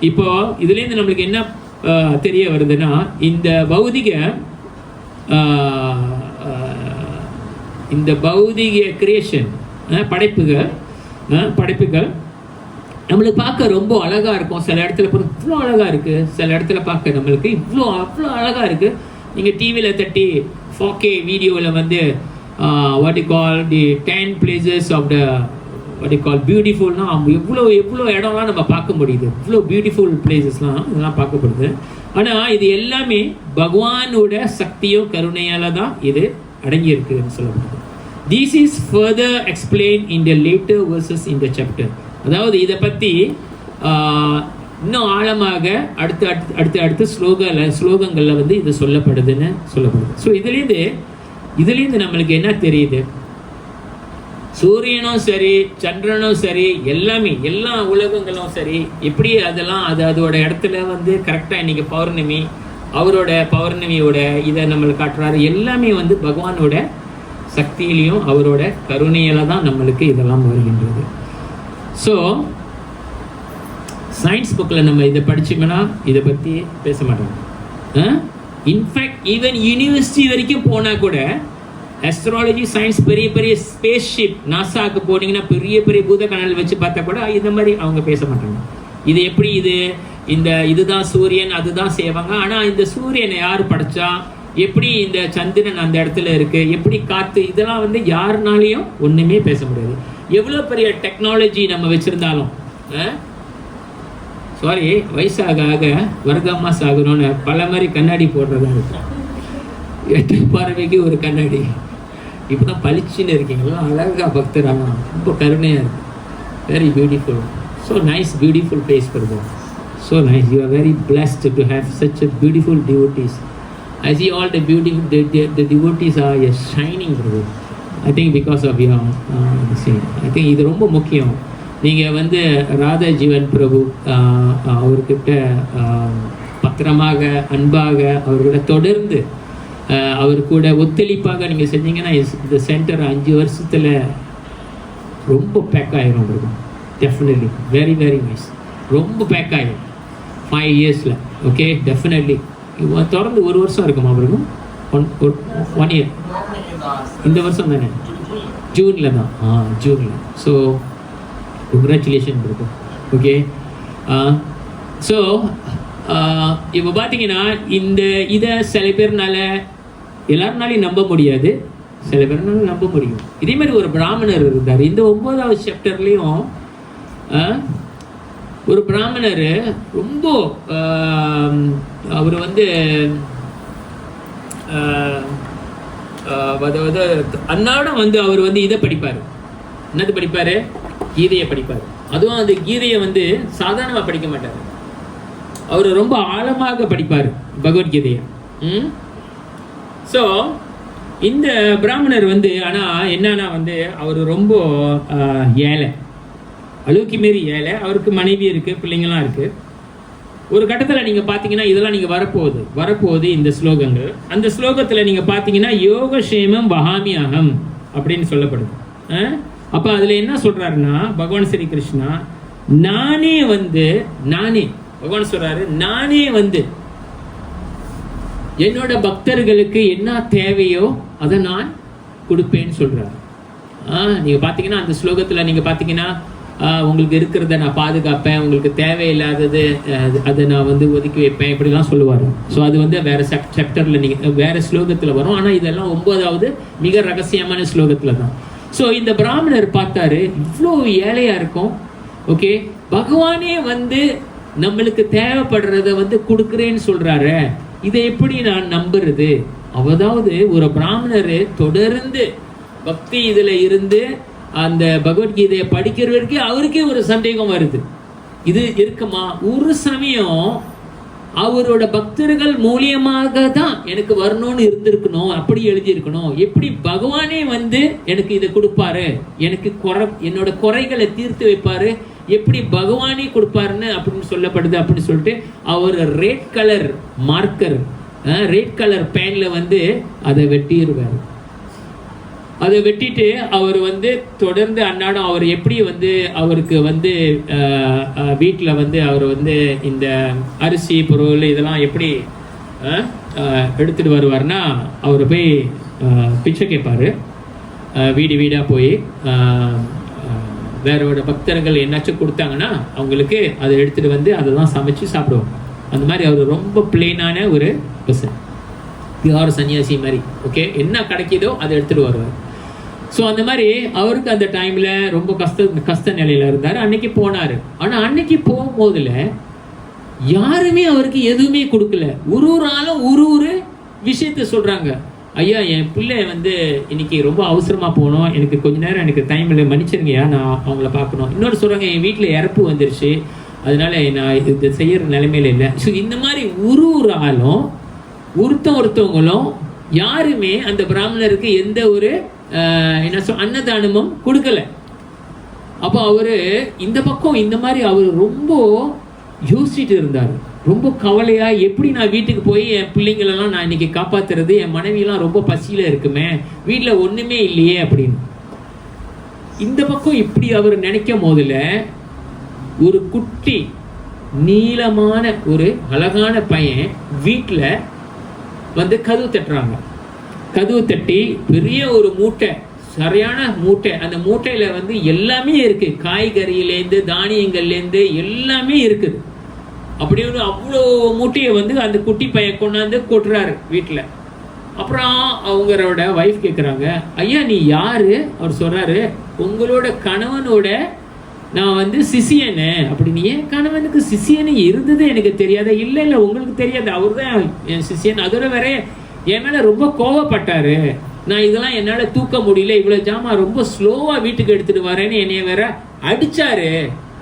இப்போ இதுல இருந்து நம்மளுக்கு என்ன தெரிய வருதுன்னா இந்த பௌதிக கிரியேஷன் படைப்புகள் நம்மளுக்கு பார்க்க ரொம்ப அழகா இருக்கும். சில இடத்துல இவ்வளோ அழகா இருக்கு, சில இடத்துல பார்க்க நம்மளுக்கு அவ்வளோ அழகா இருக்கு. நீங்க டிவியில தட்டி 4K வீடியோவில் வந்து what you call the 10 places of the what you call beautifulனா எவ்வளோ இடம்லாம் நம்ம பார்க்க முடியுது. இவ்வளோ பியூட்டிஃபுல் பிளேசஸ்லாம் இதெல்லாம் பார்க்கப்படுது. ஆனால் இது எல்லாமே பகவானோட சக்தியோ கருணையால தான் இது அடங்கி இருக்குன்னு சொல்லப்படுது. This is further explained in the later verses in the chapter. அதாவது இதை பற்றி இன்னும் ஆழமாக அடுத்த ஸ்லோகங்களில் வந்து இது சொல்லப்படுது. ஸோ இதுலேருந்து நம்மளுக்கு என்ன தெரியுது? சூரியனும் சரி சந்திரனும் சரி எல்லா உலகங்களும் சரி எப்படி அதெல்லாம் அதோட இடத்துல வந்து கரெக்டாக இன்னைக்கு பௌர்ணமி அவரோட பௌர்ணமியோட இதை நம்மளுக்கு காட்டுறாரு. எல்லாமே வந்து பகவானோட சக்தியிலையும் அவரோட கருணையில தான் நம்மளுக்கு இதெல்லாம் வருகின்றது. ஸோ சயின்ஸ் புக்கில் நம்ம இதை படிச்சோம்னா இதை பற்றி பேச மாட்டோம். இன்ஃபேக்ட் ஈவன் யூனிவர்சிட்டி வரைக்கும் போனால் கூட அஸ்ட்ராலஜி சயின்ஸ் பெரிய பெரிய ஸ்பேஸ் ஷிப் நாசாவுக்கு போனீங்கன்னா பெரிய பெரிய பூத கணல் வச்சு பார்த்தா கூட இந்த மாதிரி அவங்க பேச மாட்டாங்க. இது எப்படி இதுதான் சூரியன் அதுதான் செய்வாங்க. ஆனால் இந்த சூரியனை யார் படைச்சா, எப்படி இந்த சந்திரன் அந்த இடத்துல இருக்கு, எப்படி காத்து, இதெல்லாம் வந்து யாருனாலையும் ஒண்ணுமே பேச முடியாது. எவ்வளோ பெரிய டெக்னாலஜி நம்ம வச்சிருந்தாலும் சாரி வயசாக ஆக வர்க்கம்மா சாகணும்னு பல மாதிரி கண்ணாடி போடுறதா இருக்கு. 8 பார்வைக்கு ஒரு கண்ணாடி. இப்போதான் பளிச்சுன்னு இருக்கீங்களா, அழகா பக்தராக ரொம்ப கருணையாக இருக்கு. Very beautiful. So nice beautiful place for God. So nice. You are very blessed to have such a beautiful devotees. I see all the beautiful the devotees are shining for you. I think because of your I think இது ரொம்ப முக்கியம். நீங்கள் வந்து ராதா ஜீவன் பிரபு அவர்கிட்ட பத்திரமாக அன்பாக அவர்கிட்ட தொடர்ந்து அவர் கூட ஒத்துழைப்பாக நீங்கள் செஞ்சீங்கன்னா இந்த சென்டர் 5 வருஷத்தில் ரொம்ப பேக் ஆகிரும் இருக்கும். Definitely very very nice. ரொம்ப பேக் ஆகிடும் 5 இயர்ஸில். ஓகே, டெஃபினெட்லி தொடர்ந்து 1 வருஷம் இருக்குமா இருக்கும்? 1 இயர். இந்த வருஷம் தானே, ஜூனில் தான். ஜூனில். ஸோ கங்க்ராச்சுலேஷன் இருக்கும். ஓகே, ஸோ இப்போ பார்த்தீங்கன்னா இதை சில பேர்னால எல்லாருனாலையும் நம்ப முடியாது, சில பேர்னால நம்ப முடியும். இதே மாதிரி ஒரு பிராமணர் இருந்தார். இந்த 9வது சாப்டர்லேயும் ஒரு பிராமணர் ரொம்ப அவர் வந்து அதாவது அன்னாடம் வந்து அவர் வந்து இதை படிப்பார். என்னது படிப்பார்? கீதையை படிப்பார். அதுவும் அந்த கீதையை வந்து சாதாரணமாக படிக்க மாட்டார், அவர் ரொம்ப ஆழமாக படிப்பார் பகவத்கீதையை. ஸோ இந்த பிராமணர் வந்து ஆனால் என்னன்னா வந்து அவர் ரொம்ப ஏழை, அளவுக்கு மீறி ஏழை. அவருக்கு மனைவி இருக்குது, பிள்ளைங்களாம் இருக்குது. ஒரு கட்டத்தில் நீங்கள் பார்த்தீங்கன்னா இதெல்லாம் நீங்கள் வரப்போகுது இந்த ஸ்லோகங்கள். அந்த ஸ்லோகத்தில் நீங்கள் பார்த்தீங்கன்னா யோகக்ஷேமம் வஹாமி அகம் அப்படின்னு சொல்லப்படுது. அப்போ அதில் என்ன சொல்கிறாருன்னா பகவான் ஸ்ரீ கிருஷ்ணா பகவான் சொல்கிறாரு, நானே வந்து என்னோட பக்தர்களுக்கு என்ன தேவையோ அதை நான் கொடுப்பேன்னு சொல்கிறாரு. நீங்கள் பார்த்தீங்கன்னா அந்த ஸ்லோகத்தில் நீங்கள் பார்த்தீங்கன்னா உங்களுக்கு இருக்கிறத நான் பாதுகாப்பேன், உங்களுக்கு தேவையில்லாதது அதை நான் வந்து ஒதுக்கி வைப்பேன், இப்படிலாம் சொல்லுவார். ஸோ அது வந்து வேறு சாப்டரில் நீங்கள் வேறு ஸ்லோகத்தில் வரும். ஆனால் இதெல்லாம் 9வது மிக ரகசியமான ஸ்லோகத்தில் தான். ஸோ இந்த பிராமணர் பார்த்தாரு, இவ்வளோ ஏழையாக இருக்கும். ஓகே, பகவானே வந்து நம்மளுக்கு தேவைப்படுறத வந்து கொடுக்குறேன்னு சொல்கிறாரு, இதை எப்படி நான் நம்புறது? அதாவது ஒரு பிராமணர் தொடர்ந்து பக்தி இதில் இருந்து அந்த பகவத்கீதையை படிக்கிற வரைக்கும் அவருக்கே ஒரு சந்தேகம் வருது, இது இருக்குமா? ஒரு சமயம் அவரோட பக்தர்கள் மூலியமாக தான் எனக்கு வரணும்னு இருந்திருக்கணும், அப்படி எழுதியிருக்கணும். எப்படி பகவானே வந்து எனக்கு இதை கொடுப்பாரு, எனக்கு என்னோட குறைகளை தீர்த்து வைப்பாரு, எப்படி பகவானே கொடுப்பாருன்னு அப்படின்னு சொல்லப்படுது. அப்படின்னு சொல்லிட்டு அவர் red colour marker, red colour பேன்ல வந்து அதை வெட்டிடுவார். அதை வெட்டிட்டு அவர் வந்து தொடர்ந்து அன்னாடம் அவர் எப்படி வந்து அவருக்கு வந்து வீட்டில் வந்து அவர் வந்து இந்த அரிசி பொருள் இதெல்லாம் எப்படி எடுத்துகிட்டு வருவார்னா, அவர் போய் பிச்சை கேட்பார். வீடு வீடாக போய் வேறோட பக்தர்கள் என்னாச்சும் கொடுத்தாங்கன்னா அவங்களுக்கு அதை எடுத்துகிட்டு வந்து அதை தான் சமைச்சு சாப்பிடுவோம். அந்த மாதிரி அவர் ரொம்ப பிளெயினான ஒரு பர்சன், பியூர் சன்னியாசி மாதிரி. ஓகே, என்ன கிடைக்கிதோ அதை எடுத்துகிட்டு வருவார். ஸோ அந்த மாதிரி அவருக்கு அந்த டைமில் ரொம்ப கஷ்ட நிலையில் இருந்தார். அன்னைக்கு போனார். ஆனால் அன்னைக்கு போகும்போதுல யாருமே அவருக்கு எதுவுமே கொடுக்கல. ஒரு ஆளும் ஒரு விஷயத்த சொல்கிறாங்க. ஐயா, என் பிள்ளை வந்து இன்னைக்கு ரொம்ப அவசரமாக போகணும், எனக்கு கொஞ்ச நேரம் எனக்கு டைம் இல்லை, மன்னிச்சிருங்கய்யா, நான் அவங்கள பார்க்கணும். இன்னொரு சொல்கிறாங்க, என் வீட்டில் இறப்பு வந்துருச்சு, அதனால நான் இது செய்கிற நிலைமையில இல்லை. ஸோ இந்த மாதிரி ஒரு ஆளும் ஒருத்தவங்களும் யாருமே அந்த பிராமணருக்கு எந்த ஒரு அன்னதானமும் கொடுக்கல. அப்போ அவரு இந்த பக்கம் இந்த மாதிரி அவர் ரொம்ப யோசிச்சுட்டு இருந்தார், ரொம்ப கவலையா, எப்படி நான் வீட்டுக்கு போய் என் பிள்ளைங்களெல்லாம் நான் இன்னைக்கு காப்பாத்துறது, என் மனைவியெல்லாம் ரொம்ப பசியில இருக்குமே, வீட்டில் ஒண்ணுமே இல்லையே அப்படின்னு. இந்த பக்கம் இப்படி அவர் நினைக்கும் போதுல ஒரு குட்டி நீளமான ஒரு அழகான பையன் வீட்டில் வந்து கதவு தட்டுறாங்க. கதவு தட்டி பெரிய ஒரு மூட்டை, சரியான மூட்டை. அந்த மூட்டையில வந்து எல்லாமே இருக்கு, காய்கறியிலேருந்து தானியங்கள்லேருந்து எல்லாமே இருக்குது. அப்படி ஒரு அவ்வளோ மூட்டையை வந்து அந்த குட்டி பையன் கொண்டாந்து கொட்டுறாரு வீட்டில். அப்புறம் அவங்களோட வைஃப் கேட்குறாங்க, ஐயா நீ யாரு? அவர் சொல்றாரு, உங்களோட கணவனோட நான் வந்து சிசியனு. அப்படின்னு. என் கணவனுக்கு சிசியனு இருந்தது எனக்கு தெரியாத? இல்லை இல்லை, உங்களுக்கு தெரியாது, அவர் தான் என் சிசியன். அதோட வேற என் மேலே ரொம்ப கோவப்பட்டாரு. நான் இதெல்லாம் என்னால் தூக்க முடியல, இவ்வளோ ஜாமான் ரொம்ப ஸ்லோவாக வீட்டுக்கு எடுத்துகிட்டு வரேன்னு என்னைய வேற அடித்தாரு.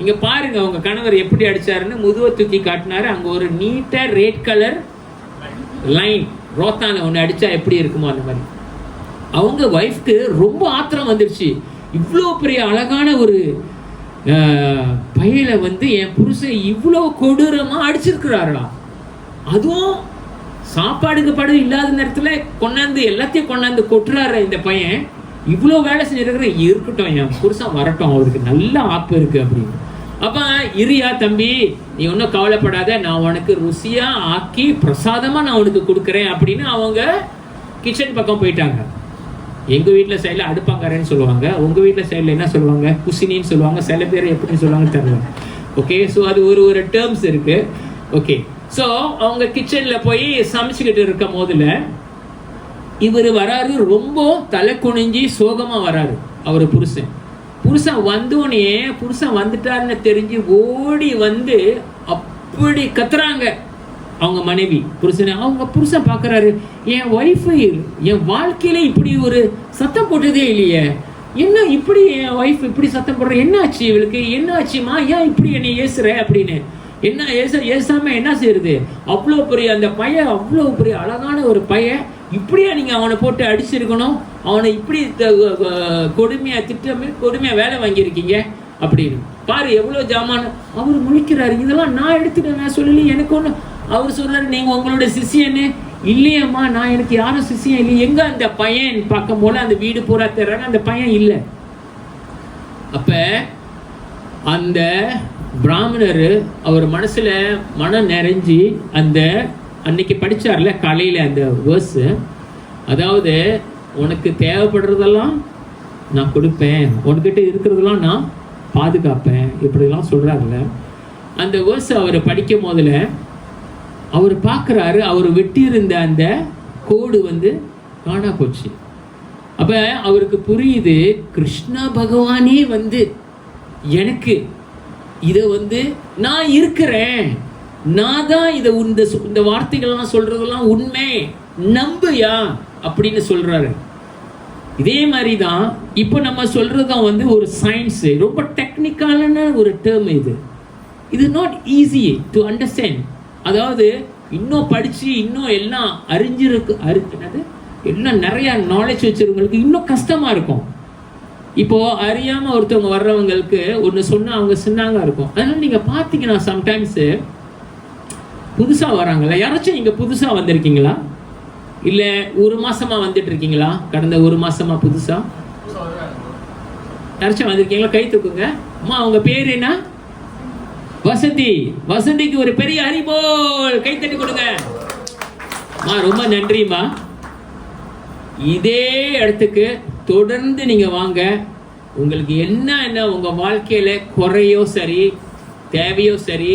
இங்கே பாருங்க உங்க கணவர் எப்படி அடிச்சாருன்னு முதுவை தூக்கி காட்டினாரு. அங்கே ஒரு நீட்டாக ரெட் கலர் லைன் ரோத்தான ஒன்று அடித்தா எப்படி இருக்குமோ அந்த மாதிரி. அவங்க ஒய்ஃப்க்கு ரொம்ப ஆத்திரம் வந்துடுச்சு. இவ்வளோ பெரிய அழகான ஒரு பையில வந்து என் புருஷன் இவ்வளோ கொடூரமாக அடிச்சிருக்கிறாரா, அதுவும் சாப்பாடுக்கு படு இல்லாத நேரத்தில் கொண்டாந்து எல்லாத்தையும் கொண்டாந்து கொட்டுறாரு இந்த பையன். இவ்வளோ வேலை செஞ்சிருக்கிற, இருக்கட்டும் என் புருஷன் வரட்டும், அவருக்கு நல்ல ஆப்பு இருக்கு அப்படின்னு. அப்போ இரியா தம்பி, நீ ஒன்றும் கவலைப்படாத, நான் உனக்கு ருசியாக ஆக்கி பிரசாதமாக நான் உனக்கு கொடுக்குறேன் அப்படின்னு அவங்க கிச்சன் பக்கம் போயிட்டாங்க. எங்கள் வீட்டில் சைடில் அடுப்பாங்காரன்னு சொல்லுவாங்க, உங்கள் வீட்டில் சைடில் என்ன சொல்லுவாங்க? குசினின்னு சொல்லுவாங்க, சில பேர் எப்படின்னு சொல்லுவாங்க தெரியல. ஓகே, ஸோ அது ஒரு டேர்ம்ஸ் இருக்கு. ஓகே, ஸோ அவங்க கிச்சனில் போய் சமைச்சுக்கிட்டு இருக்கும் போதுல இவர் வராரு, ரொம்ப தலை குனிஞ்சி சோகமாக வராரு. அவர் புருஷன் வந்தோடனே, புருஷன் வந்துட்டாருன்னு தெரிஞ்சு ஓடி வந்து அப்படி கத்துறாங்க அவங்க மனைவி புருஷனை. அவங்க புருஷன் பார்க்குறாரு, என் ஒய்ஃபு என் வாழ்க்கையில இப்படி ஒரு சத்தம் போட்டதே இல்லையே, என்ன இப்படி என் ஒய்ஃப் இப்படி சத்தம் போடுற, என்ன ஆச்சு இவளுக்கு, என்ன ஆச்சுமா, ஏன் இப்படி என்னை ஏசுற அப்படின்னு. என்ன ஏசாம என்ன செய்யுது, அவ்வளோ பெரிய அந்த பையன், அவ்வளோ பெரிய அழகான ஒரு பையன், இப்படியா நீங்கள் அவனை போட்டு அடிச்சிருக்கணும், அவனை இப்படி கொடுமையாக வேலை வாங்கியிருக்கீங்க அப்படின்னு. பாரு எவ்வளோ ஜாமான. அவர் முழிக்கிறாரு, இதெல்லாம் நான் எடுத்துட்டேன், நான் சொல்லலை, எனக்கு ஒன்று. அவர் சொல்றாரு, நீங்கள் உங்களோட சிஷியன்னு. இல்லையம்மா, நான் எனக்கு யாரும் சிஷியன் இல்லை. எங்கே அந்த பையன் பார்க்கும் போல அந்த வீடு பூரா தர்றாங்க, அந்த பையன் இல்லை. அப்போ அந்த பிராமணர் அவர் மனசில் மனம் நிறைஞ்சி அந்த அன்னைக்கு படித்தார்ல காலையில் அந்த வேர்ஸு, அதாவது உனக்கு தேவைப்படுறதெல்லாம் நான் கொடுப்பேன், உனக்கிட்ட இருக்கிறதெல்லாம் நான் பாதுகாப்பேன், இப்படிலாம் சொல்கிறாருல்ல. அந்த வேர்ஸ் அவர் படிக்கும் போதில் அவர் பார்க்குறாரு, அவர் வெட்டியிருந்த அந்த கோடு வந்து காணா போச்சு. அப்போ அவருக்கு புரியுது, கிருஷ்ண பகவானே வந்து எனக்கு இதை வந்து நான் இருக்கிறேன், நான் தான் இதை இந்த வார்த்தைகள்லாம் சொல்றதெல்லாம் உண்மை, நம்புயா அப்படின்னு சொல்றாரு. இதே மாதிரி தான் இப்போ நம்ம சொல்றதும் வந்து ஒரு சயின்ஸ், ரொம்ப டெக்னிக்கலான ஒரு டேர்ம் இது. இது நாட் ஈஸி டு அண்டர்ஸ்டாண்ட். அதாவது இன்னும் படிச்சு இன்னும் எல்லாம் அறிஞ்சிருக்கு எல்லாம் நிறைய நாலேஜ் வச்சிருக்கவங்களுக்கு இன்னும் கஷ்டமா இருக்கும். இப்போ அறியாம ஒருத்தவங்க வர்றவங்களுக்கு ஒன்று சொன்னா அவங்க சின்னாங்க இருக்கும். அதனால நீங்க பார்த்தீங்கன்னா சம்டைம்ஸ் புதுசா வராங்களா, யாராச்சும் நீங்க புதுசா வந்திருக்கீங்களா, இல்ல ஒரு மாசமா வந்துட்டு இருக்கீங்களா, கடந்த ஒரு மாசமா புதுசா யாராச்சும் வந்திருக்கீங்களா? கை தூக்குங்க. அம்மா அவங்க பேர் என்ன? வசந்தி. வசந்திக்கு ஒரு பெரிய ஹரிபோல் கை தட்டி கொடுங்க. ரொம்ப நன்றிம்மா. இதே இடத்துக்கு தொடர்ந்து நீங்க வாங்க. உங்களுக்கு என்ன உங்க வாழ்க்கையில குறையோ சரி, தேவையோ சரி,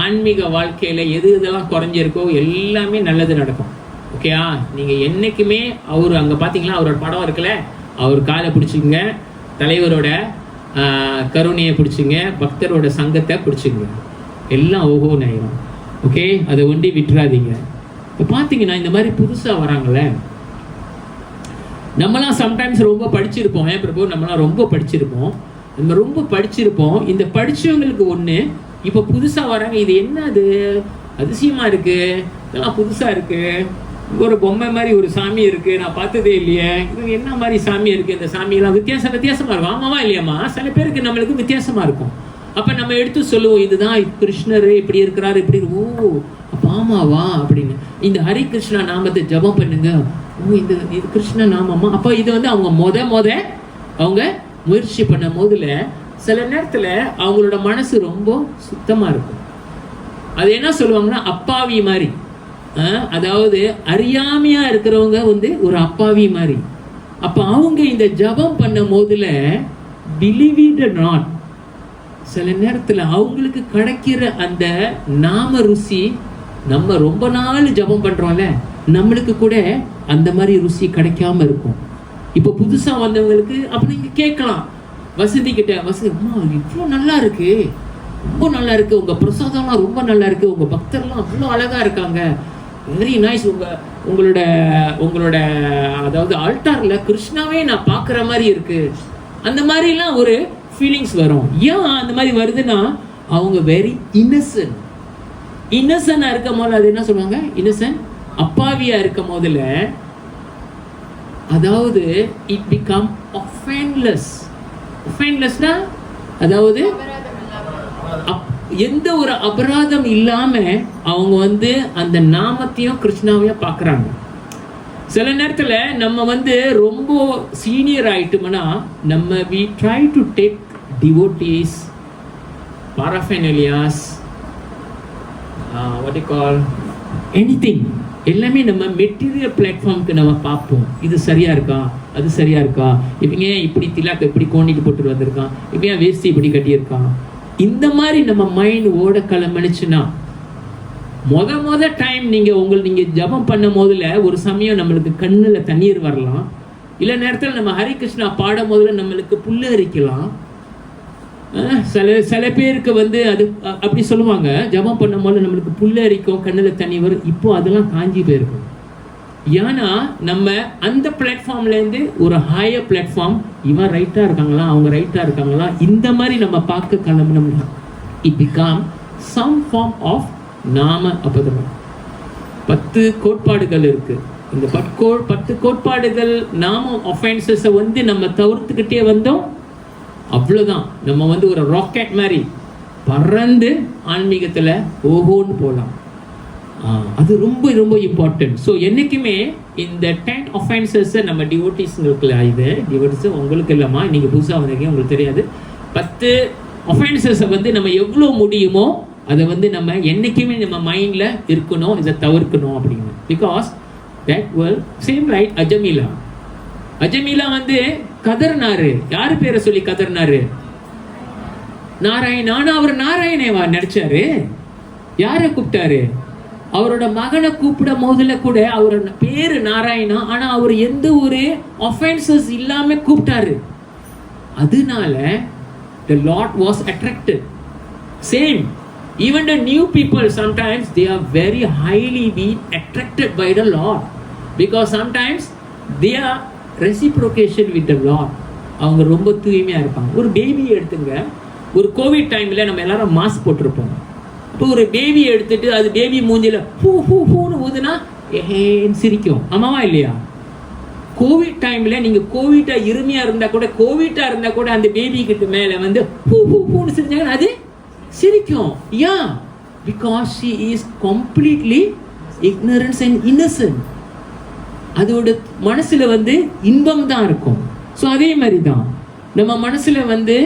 ஆன்மீக வாழ்க்கையில எது இதெல்லாம் குறைஞ்சிருக்கோ எல்லாமே நல்லது நடக்கும். ஓகேயா? நீங்க என்னைக்குமே அவர் அங்க பாத்தீங்களா, அவரோட படம் இருக்குல்ல, அவர் காலை பிடிச்சிங்க, தலைவரோட கருணையை பிடிச்சிங்க, பக்தரோட சங்கத்தை பிடிச்சிங்க, எல்லாம் ஓஹோ நேரம். ஓகே, அதை ஒண்டி விட்டுறாதீங்க. இப்போ பார்த்தீங்கன்னா இந்த மாதிரி புதுசாக வராங்களே, நம்மளாம் சம்டைம்ஸ் ரொம்ப படிச்சிருப்போம். பிரபு நம்மளாம் ரொம்ப படிச்சிருப்போம். நம்ம ரொம்ப படிச்சிருப்போம். இந்த படித்தவங்களுக்கு ஒன்று, இப்போ புதுசாக வராங்க, இது என்ன அது அதிசயமாக இருக்குது, இதெல்லாம் புதுசாக இருக்குது, ஒரு பொம்மை மாதிரி ஒரு சாமி இருக்குது, நான் பார்த்ததே இல்லையே, இது என்ன மாதிரி சாமி இருக்குது, இந்த சாமியெல்லாம் வித்தியாசமாக இருக்கும். ஆமாவா இல்லையாம்மா? சில பேருக்கு நம்மளுக்கு வித்தியாசமாக இருக்கும். அப்போ நம்ம எடுத்து சொல்லுவோம், இதுதான் கிருஷ்ணர் இப்படி இருக்கிறாரு, இப்படி. ஓ அப்போ ஆமாவா அப்படின்னு. இந்த ஹரி கிருஷ்ணா நாமத்தை ஜபம் பண்ணுங்க. ஓ இது கிருஷ்ண நாமமா? அப்போ இது வந்து அவங்க அவங்க முயற்சி பண்ண போதுல சில நேரத்தில் அவங்களோட மனசு ரொம்ப சுத்தமாக இருக்கும். அது என்ன சொல்லுவாங்கன்னா அப்பாவி மாதிரி. அதாவது அறியாமையா இருக்கிறவங்க வந்து ஒரு அப்பாவி மாதிரி. அப்ப அவங்க இந்த ஜபம் பண்ணும் போதுல பிலீவ் இட் ஆர் நாட், சில நேரத்துல அவங்களுக்கு கிடைக்கிற அந்த நாம ருசி, நம்ம ரொம்ப நாள் ஜபம் பண்றோம்ல, நம்மளுக்கு கூட அந்த மாதிரி ருசி கிடைக்காம இருக்கும். இப்போ புதுசா வந்தவங்களுக்கு அப்ப நீங்க கேட்கலாம் வசந்தி கிட்ட, வசந்தி அம்மா இவ்வளோ நல்லா இருக்கு, ரொம்ப நல்லா இருக்கு, உங்க பிரசாதம்லாம் ரொம்ப நல்லா இருக்கு, உங்க பக்தர்லாம் அவ்வளோ அழகா இருக்காங்க, வெரி நைஸ், உங்களோட உங்களோட அதாவது ஆல்டார்ல கிருஷ்ணாவே நான் பார்க்குற மாதிரி இருக்கு, அந்த மாதிரிலாம் ஒரு ஃபீலிங்ஸ் வரும். ஏன் அந்த மாதிரி வருதுன்னா அவங்க வெரி இன்னசென்ட் இருக்கும் போது, அது என்ன சொல்லுவாங்க, இன்னசென்ட் அப்பாவியா இருக்கும் போதுல, அதாவது இட் பிகம் ஒஃபென்லெஸ்னா அதாவது எந்த ஒரு அபராதம் இல்லாம அவங்க வந்து அந்த நாமத்தையும் கிருஷ்ணாவையும் பார்க்குறாங்க. சில நேரத்தில் நம்ம வந்து ரொம்ப சீனியர் ஆயிட்டோம்னா நம்ம we try to take devotees, paraphernalias, what you call anything, எல்லாமே நம்ம மெட்டீரியல் பிளாட்ஃபார்முக்கு நம்ம பார்ப்போம். இது சரியா இருக்கா, அது சரியா இருக்கா, இவங்க இப்படி திலாக்க இப்படி கோணிட்டு போட்டு வந்திருக்கான், இவங்க வேஸ்டி இப்படி கட்டியிருக்கான், இந்த மாதிரி நம்ம மைண்ட் ஓட கிளம்பிச்சுன்னா மொத டைம் நீங்க ஜபம் பண்ணும் போதுல ஒரு சமயம் நம்மளுக்கு கண்ணுல தண்ணீர் வரலாம், இல்ல நேரத்தில் நம்ம ஹரி கிருஷ்ணா பாடும் போதுல நம்மளுக்கு புல்லரிக்கலாம். சில பேருக்கு வந்து அது அப்படி சொல்லுவாங்க, ஜபம் பண்ணும் போது நம்மளுக்கு புல்லரிக்கும், கண்ணுல தண்ணி வரும். இப்போ அதெல்லாம் காஞ்சி போயிருக்கும். ஏன்னா நம்ம அந்த பிளாட்ஃபார்ம்ல இருந்து ஒரு ஹையர் பிளாட்ஃபார்ம், இவன் ரைட்டா இருக்காங்களா, அவங்க ரைட்டா இருக்காங்களா, இந்த மாதிரி நம்ம பார்க்க கிளம்பினோம்னா it become some form of நாம அபதமம். 10 கோட்பாடுகள் இருக்கு. இந்த 10 கோட்பாடுகள் நாம ஒஃபென்சஸை வந்து நம்ம தவிர்த்துக்கிட்டே வந்தோம், அவ்வளோதான். நம்ம வந்து ஒரு ராக்கெட் மாதிரி பறந்து ஆன்மீகத்தில் ஓஹோன்னு போகலாம். அது ரொம்ப ரொம்ப இம்பார்ட்டன்ட். ஸோ என்றைக்குமே இந்த 10 ஒஃபென்சஸை நம்ம டிவோட்டிஸ்ங்களுக்கு, இது டிவோட்டிஸ் உங்களுக்கு இல்லைம்மா, நீங்கள் புதுசாக வந்திருக்கீங்க உங்களுக்கு தெரியாது, 10 ஒஃபென்சஸை வந்து நம்ம எவ்வளோ முடியுமோ அதை வந்து நம்ம என்றைக்குமே நம்ம மைண்டில் இருக்கணும், இதை தவிர்க்கணும் அப்படின்னு. Because that will same right. Ajamila வந்து கதர்னாரு, யாரு பேரை சொல்லி கதர்னாரு, நாராயண். ஆனா அவர் நாராயணேவா நடிச்சாரு, யாரை கூப்பிட்டாரு, அவரோட மகனை கூப்பிடும் போதுல கூட அவரோட பேரு நாராயணா, ஆனா அவர் எந்த ஒரு ஒஃபென்சஸ் இல்லாம கூப்பிட்டாரு. அதனால the Lord was attracted. Same, even the new people sometimes they are very highly being attracted by the Lord, because sometimes they are reciprocation with the Lord. அவங்க ரொம்ப தூய்மையா இருப்பாங்க. ஒரு பேபி எடுத்துங்க, ஒரு கோவிட் டைம்ல நம்ம எல்லாரும் மாஸ்க் போட்டிருப்போம். இப்போ ஒரு பேபி எடுத்துட்டு அது பேபி மூஞ்சில பூன்னு ஊதுனா ஏன்னு சிரிக்கும், ஆமாவா இல்லையா? கோவிட் டைம்ல நீங்க கோவிட்டா இருமையா இருந்தா கூட, கோவிட்டா இருந்தா கூட அந்த பேபி கிட்ட மேல வந்து பூன்னு சிரிச்சாங்கன்னா அது சிரிக்கும். ஏன்? Because she is completely ignorant and innocent. அதோட மனசுல வந்து இன்பம் தான் இருக்கும். ஸோ அதே மாதிரி தான் நம்ம மனசுல வந்து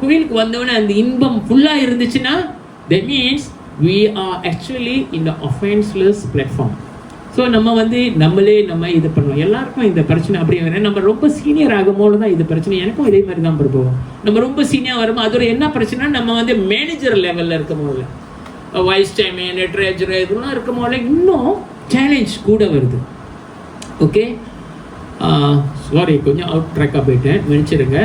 கோயிலுக்கு வந்தவொடனே அந்த இன்பம் ஃபுல்லா இருந்துச்சுன்னா that means we are actually in the offenseless platform. So நம்ம வந்து நம்ம இது பண்ணுவோம். எல்லாருக்கும் இந்த பிரச்சனை அப்படியே வர, நம்ம ரொம்ப சீனியர் ஆகும் போது தான் இது பிரச்சனை. எனக்கும் இதே மாதிரி தான் போவோம். நம்ம ரொம்ப சீனியர் வரும்போது அதோட என்ன பிரச்சனை, நம்ம வந்து மேனேஜர் லெவலில் இருக்கும் போது, வைஸ் சேர்மன், ட்ரெஜரர் இதெல்லாம் இருக்கும் போது இன்னும் சேலஞ்ச் கூட வருது. ஓகே, சாரி கொஞ்சம் அவுட் ட்ராக்காக போயிட்டேன், நினச்சிருங்க.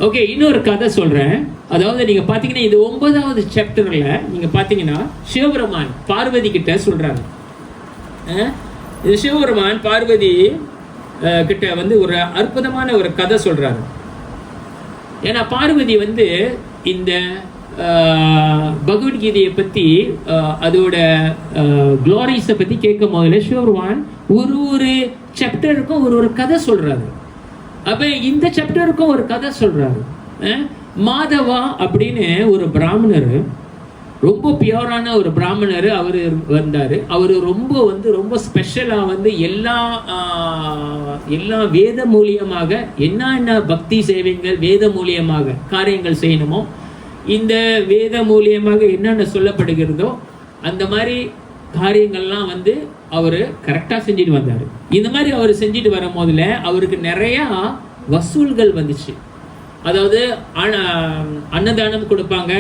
ஓகே, இன்னொரு கதை சொல்கிறேன். அதாவது நீங்கள் பார்த்தீங்கன்னா இது 9வது சாப்டரில் நீங்கள் பார்த்தீங்கன்னா சிவபெருமான் பார்வதி கிட்ட சொல்கிறாங்க. இது சிவபெருமான் பார்வதி கிட்ட வந்து ஒரு அற்புதமான ஒரு கதை சொல்கிறாரு. ஏன்னா பார்வதி வந்து இந்த பகவத்கீதையை பற்றி அதோட க்ளோரிஸை பற்றி கேட்கும் போதுல சிவபெருமான் ஒரு சாப்டருக்கும் ஒரு கதை சொல்கிறாரு. அப்போ இந்த சாப்டருக்கும் ஒரு கதை சொல்கிறாரு. மாதவா அப்படின்னு ஒரு பிராமணர், ரொம்ப பியூரான ஒரு பிராமணர் அவர் வந்தார். அவர் ரொம்ப ஸ்பெஷலாக வந்து எல்லா வேத மூலியமாக என்ன பக்தி சேவைகள் வேத மூலியமாக காரியங்கள் செய்யணுமோ, இந்த வேத மூலியமாக என்னென்ன சொல்லப்படுகிறதோ அந்த மாதிரி காரியங்கள்லாம் வந்து அவர் கரெக்டாக செஞ்சுட்டு வந்தார். இந்த மாதிரி அவர் செஞ்சுட்டு வரும் போதில் அவருக்கு நிறையா வசூல்கள் வந்துச்சு. அதாவது அன்னதானம் கொடுப்பாங்க,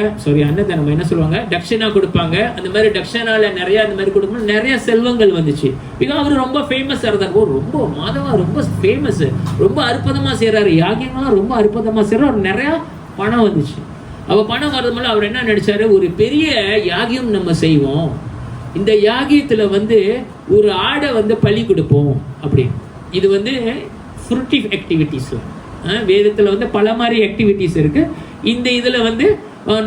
அன்னதானம் என்ன சொல்லுவாங்க, தட்சிணா கொடுப்பாங்க. அந்த மாதிரி தட்சிணால நிறைய அந்த மாதிரி கொடுக்கணும், நிறைய செல்வங்கள் வந்துச்சு. பிகாஸ் அவர் ரொம்ப ஃபேமஸாக இருந்தார். ரொம்ப மாதவா ரொம்ப ஃபேமஸ், ரொம்ப அற்புதமாக செய்கிறாரு, யாகியங்கள்லாம் ரொம்ப அற்புதமாக செய்கிறார். அவர் நிறையா பணம் வந்துச்சு. அப்போ பணம் வரது அவர் என்ன நினைச்சாரு, ஒரு பெரிய யாகியம் நம்ம செய்வோம், இந்த யாகியத்தில் வந்து ஒரு ஆடை வந்து பலி கொடுப்போம் அப்படின்னு. இது வந்து ஃப்ரூட்டிவ் ஆக்டிவிட்டீஸில் வேதத்தில் வந்து பல மாதிரி ஆக்டிவிட்டீஸ் இருக்குது. இந்த இதில் வந்து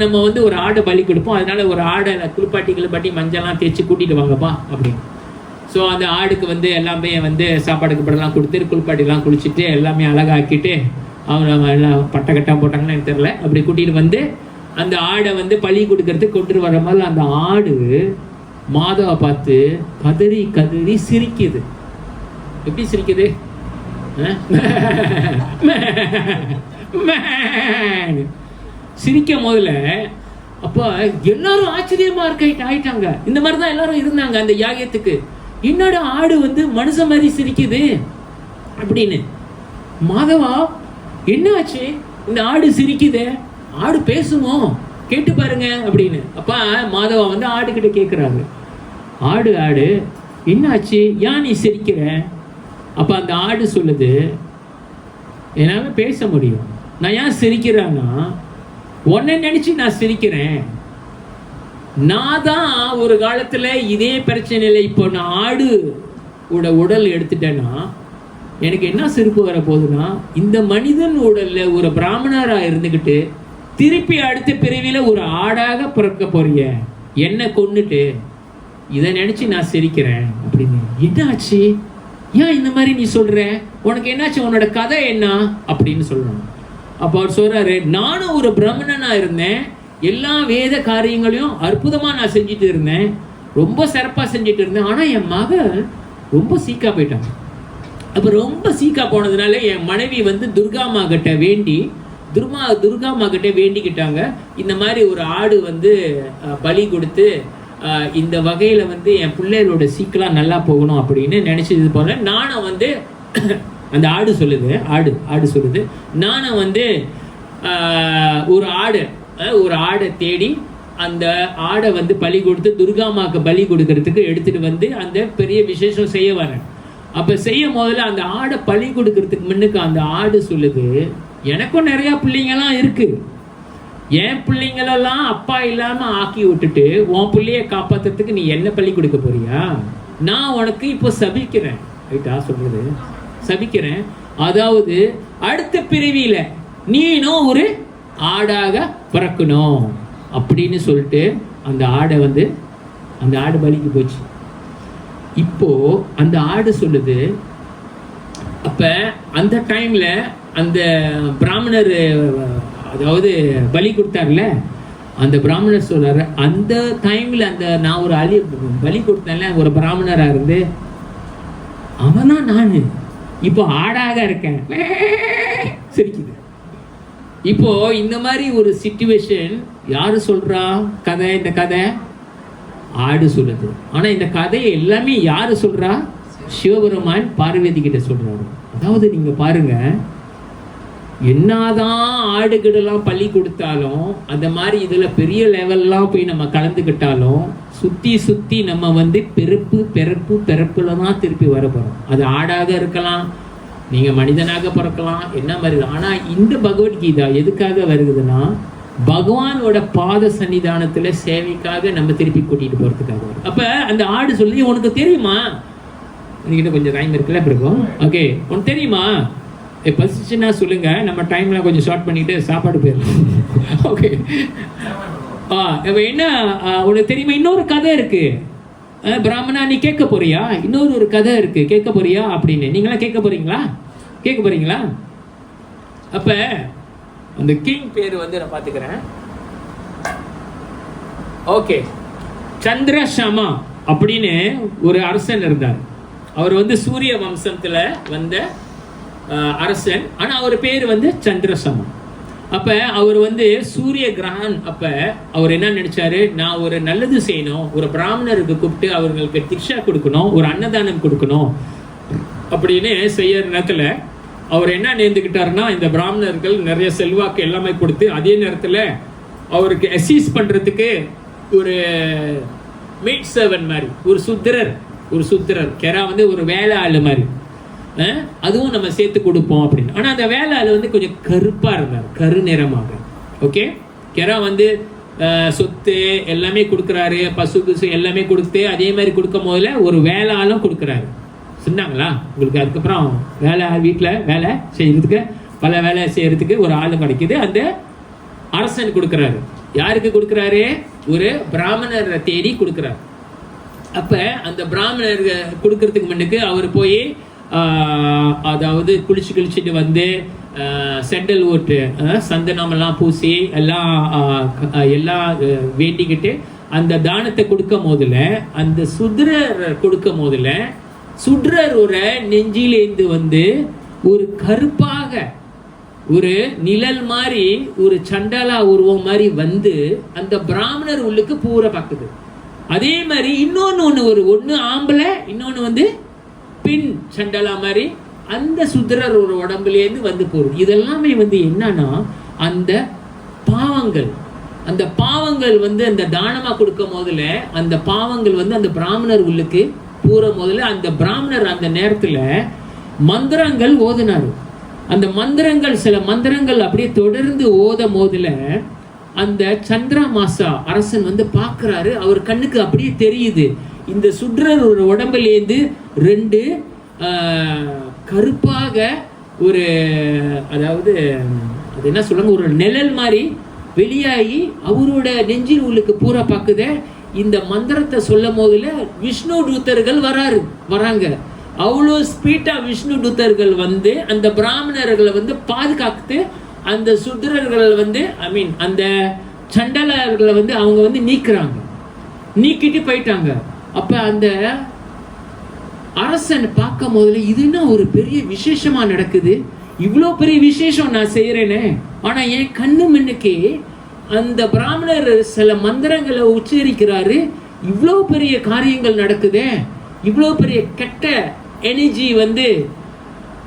நம்ம வந்து ஒரு ஆடை பலி கொடுப்போம், அதனால ஒரு ஆடை குளிப்பாட்டி மஞ்சள்லாம் தேய்ச்சி கூட்டிகிட்டு வாங்கப்பா அப்படின்னு. ஸோ அந்த ஆடுக்கு வந்து எல்லாமே வந்து சாப்பாடு கீப்பாடெல்லாம் கொடுத்து குளிப்பாட்டிலாம் குளிச்சுட்டு எல்லாமே அழகாக்கிட்டு அவங்க எல்லாம் பட்டக்கட்டாக போட்டாங்கன்னு எனக்கு தெரியல, அப்படி கூட்டிகிட்டு வந்து அந்த ஆடை வந்து பலி கொடுக்கறதுக்கு கொண்டு வர மாதிரி அந்த ஆடு மாதாவை பார்த்து கதறி கதறி சிரிக்குது. எப்படி சிரிக்குது? சிரிக்கும் போதுல அப்போ எல்லாரும் ஆச்சரியமா ஆயிட்டாங்க. இந்த மாதிரி தான் எல்லாரும் இருந்தாங்க அந்த யாகியத்துக்கு. என்னோட ஆடு வந்து மனுஷ மாதிரி சிரிக்குது அப்படின்னு. மாதவா என்ன ஆச்சு, இந்த ஆடு சிரிக்குதே, ஆடு பேசுமோ, கேட்டு பாருங்க அப்படின்னு. அப்பா மாதவா வந்து ஆடு கிட்ட கேட்குறாரு, ஆடு என்ன ஆச்சு, ஏன் நீ சிரிக்கிற? அப்போ அந்த ஆடு சொல்லுது, என்னால் பேச முடியும், நான் ஏன் சிரிக்கிறேன்னா உன்னை நினச்சி நான் சிரிக்கிறேன். நான் தான் ஒரு காலத்தில் இதே பிரச்சனையில் இப்போ நான் ஆடு உடல் எடுத்துட்டேன்னா எனக்கு என்ன சிரிப்பு வர போகுதுன்னா, இந்த மனிதன் உடலில் ஒரு பிராமணராக இருந்துக்கிட்டு திருப்பி அடுத்த பிறவியில் ஒரு ஆடாக பிறக்க போறிய, என்னை கொன்னுட்டு, இதை நினச்சி நான் சிரிக்கிறேன் அப்படின்னு. என்ன ஆச்சு, ஏன் இந்த மாதிரி நீ சொல்ற, உனக்கு என்னாச்சு, உன்னோட கதை என்ன அப்படின்னு சொல்லணும். அப்போ அவர் சொல்றாரு, நானும் ஒரு பிராமணனா இருந்தேன், எல்லா வேத காரியங்களையும் அற்புதமா நான் செஞ்சுட்டு இருந்தேன், ரொம்ப சிறப்பா செஞ்சுட்டு இருந்தேன். ஆனா என் மகன் ரொம்ப சீக்கா போயிட்டான். அப்ப ரொம்ப சீக்கா போனதுனால என் மனைவி வந்து துர்காமா கிட்ட வேண்டிக்கிட்டாங்க, இந்த மாதிரி ஒரு ஆடு வந்து பலி கொடுத்து இந்த வகையில் வந்து என் பிள்ளைகளோட சீக்கிரம் நல்லா போகணும் அப்படின்னு நினச்சது போல நானும் வந்து அந்த ஆடு சொல்லுது நானும் வந்து ஒரு ஆடை தேடி அந்த ஆடை வந்து பலி கொடுத்து துர்காமாவுக்கு பலி கொடுக்கறதுக்கு எடுத்துட்டு வந்து அந்த பெரிய விசேஷம் செய்ய வரேன். அப்போ செய்யும் போதில் அந்த ஆடை பலி கொடுக்கறதுக்கு முன்னுக்கு அந்த ஆடு சொல்லுது, எனக்கும் நிறையா பிள்ளைங்கள்லாம் இருக்கு, என் பிள்ளைங்களெல்லாம் அப்பா இல்லாமல் ஆக்கி விட்டுட்டு உன் பிள்ளைய காப்பாற்றுறதுக்கு நீ என்ன பள்ளி கொடுக்க போறியா? நான் உனக்கு இப்போ சபிக்கிறேன். ரைட்டா சொல்றது? சபிக்கிறேன். அதாவது அடுத்த பிறவியில் நீனும் ஒரு ஆடாக பிறக்கணும் அப்படின்னு சொல்லிட்டு அந்த ஆடு பலிக்கு போச்சு. இப்போ அந்த ஆடு சொல்லுது, அப்ப அந்த டைம்ல அந்த பிராமணர் அதாவது பலி கொடுத்தார்ல, அந்த பிராமணர் சொல்றாரு, அந்த டைம்ல நான் ஒரு பலி கொடுத்தேன்ல ஒரு பிராமணரா இருந்து, அவனா நானு இப்போ ஆடாக இருக்கேன் சிரிக்குது. இப்போ இந்த மாதிரி ஒரு சிச்சுவேஷன் யாரு சொல்றா? இந்த கதை ஆடு சொல்லுது. ஆனா இந்த கதையை எல்லாமே யாரு சொல்றா? சிவபெருமான் பார்வதி கிட்ட சொல்றாரு. அதாவது நீங்க பாருங்க, என்னதான் ஆடுகிடலாம் பள்ளி கொடுத்தாலும், அந்த மாதிரி இதுல பெரிய லெவல்லாம் போய் நம்ம கலந்துக்கிட்டாலும் சுத்தி நம்ம வந்து பிறப்புல தான் திருப்பி வர போறோம். அது ஆடாக இருக்கலாம், நீங்க மனிதனாக பிறக்கலாம், என்ன மாதிரி. ஆனா இந்த பகவத்கீதா எதுக்காக வருகுதுன்னா, பகவானோட பாத சன்னிதானத்துல சேவைக்காக நம்ம திருப்பி கூட்டிட்டு போறதுக்காக வரும். அப்ப அந்த ஆடு சொல்லி, உனக்கு தெரியுமா, உனக்கிட்ட கொஞ்சம் டைம் இருக்குல்ல பிறகும், ஓகே, உனக்கு தெரியுமா, பசிச்சுன்னா சொல்லுங்க, நம்ம டைம்லாம் கொஞ்சம் ஷார்ட் பண்ணிட்டு சாப்பாடு போயிடலாம். ஓகே, என்ன உனக்கு தெரியுமா, இன்னொரு கதை இருக்கு பிராமணா, நீ கேட்க போறியா, இன்னொரு கதை இருக்கு கேட்க போறியா அப்படின்னு. நீங்களாம் கேட்க போறீங்களா? அப்ப அந்த கிங் பேர் வந்து நான் பாத்துக்கிறேன். ஓகே, சந்திரசமா அப்படின்னு ஒரு அரசன் இருந்தார். அவர் வந்து சூரிய வம்சத்துல வந்த அரசன். ஆனா அவர் பேர் வந்து சந்திரசமா. அப்ப அவர் வந்து சூரிய கிரகணம் அப்ப அவர் என்ன நினைச்சாரு, நான் ஒரு நல்லது செய்யணும், ஒரு பிராமணருக்கு கூப்பிட்டு அவர்களுக்கு திக்ஷா கொடுக்கணும், ஒரு அன்னதானம் கொடுக்கணும் அப்படின்னு செய்யற நேரத்துல அவர் என்ன நேர்ந்துக்கிட்டாருன்னா, இந்த பிராமணர்கள் நிறைய செல்வாக்கு எல்லாமே கொடுத்து அதே நேரத்துல அவருக்கு அசீஸ் பண்றதுக்கு ஒரு மீட் சர்வன் மாதிரி ஒரு சுத்திரர் கெரா வந்து ஒரு வேலை ஆளு மாதிரி அதுவும் நம்ம சேர்த்து கொடுப்போம் அப்படின்னு. ஆனா அந்த வேலை ஆளு வந்து கொஞ்சம் கருப்பா இருந்தார், கருநிறமாக. ஓகே, கெரா வந்து சொத்து எல்லாமே கொடுக்குறாரு, பசு எல்லாமே கொடுத்து அதே மாதிரி கொடுக்கும் போதுல ஒரு வேலை ஆளும் கொடுக்குறாரு. சொன்னாங்களா உங்களுக்கு? அதுக்கப்புறம் வீட்டில் வேலை செய்யறதுக்கு பல வேலை செய்யறதுக்கு ஒரு ஆளு கிடைக்குது. அந்த அரசன் கொடுக்குறாரு. யாருக்கு கொடுக்குறாரு? ஒரு பிராமணரை தேடி கொடுக்குறாரு. அப்ப அந்த பிராமணர் கொடுக்கறதுக்கு முன்னுக்கு அவர் போய் அதாவது குளிச்சுட்டு வந்து செண்டல் ஓட்டு சந்தனம் எல்லாம் பூசி எல்லாம் வேண்டிக்கிட்டு அந்த தானத்தை கொடுக்கும் போதுல, அந்த சுத்ரர் கொடுக்கும் போதுல சுத்ரரோட நெஞ்சிலேந்து வந்து ஒரு கருப்பாக ஒரு நிழல் மாதிரி ஒரு சண்டாலா உருவம் மாதிரி வந்து அந்த பிராமணர் உள்ளுக்கு பூரா பார்க்குது. அதே மாதிரி ஒன்று ஆம்பளை, இன்னொன்று வந்து பின் சண்டாலா மாதிரி அந்த சுத்ரர் ஒரு உடம்புலேருந்து வந்து போகுது. இதெல்லாமே வந்து என்னன்னா அந்த பாவங்கள் வந்து அந்த தானமா கொடுக்கும் போதுல அந்த பாவங்கள் வந்து அந்த பிராமணர் உள்ளுக்கு பூர முதல்ல அந்த பிராமணர் அந்த நேரத்துல மந்திரங்கள் ஓதினாரு. அந்த மந்திரங்கள் சில மந்திரங்கள் அப்படியே தொடர்ந்து ஓத போதுல அந்த சந்திரமாசா அரசன் வந்து பார்க்கிறாரு. அவர் கண்ணுக்கு அப்படியே தெரியுது, இந்த சுத்ரர் ஒரு உடம்புலேருந்து ரெண்டு கருப்பாக ஒரு அதாவது அது என்ன சொல்லுங்க ஒரு நிழல் மாதிரி வெளியாகி அவரோட நெஞ்சில் உள்ளுக்கு பூரா பார்க்குத. இந்த மந்திரத்தை சொல்லும் போதுல விஷ்ணு தூதர்கள் வராங்க. அவ்வளோ ஸ்பீட்டா விஷ்ணு தூதர்கள் வந்து அந்த பிராமணர்களை வந்து பாதுகாத்து அந்த சுத்ரர்களை வந்து அந்த சண்டலர்களை வந்து அவங்க வந்து நீக்கிட்டு போயிட்டாங்க. அப்ப அந்த அரசன் பார்க்கும் போதுல இதுன்னா ஒரு பெரிய விசேஷமா நடக்குது, இவ்வளோ பெரிய விசேஷம் நான் செய்யறேனே, ஆனா என் கண்ணு முன்னுக்கே அந்த பிராமணர் சில மந்திரங்களை உச்சரிக்கிறாரு, இவ்வளோ பெரிய காரியங்கள் நடக்குதே, இவ்வளோ பெரிய கெட்ட எனர்ஜி வந்து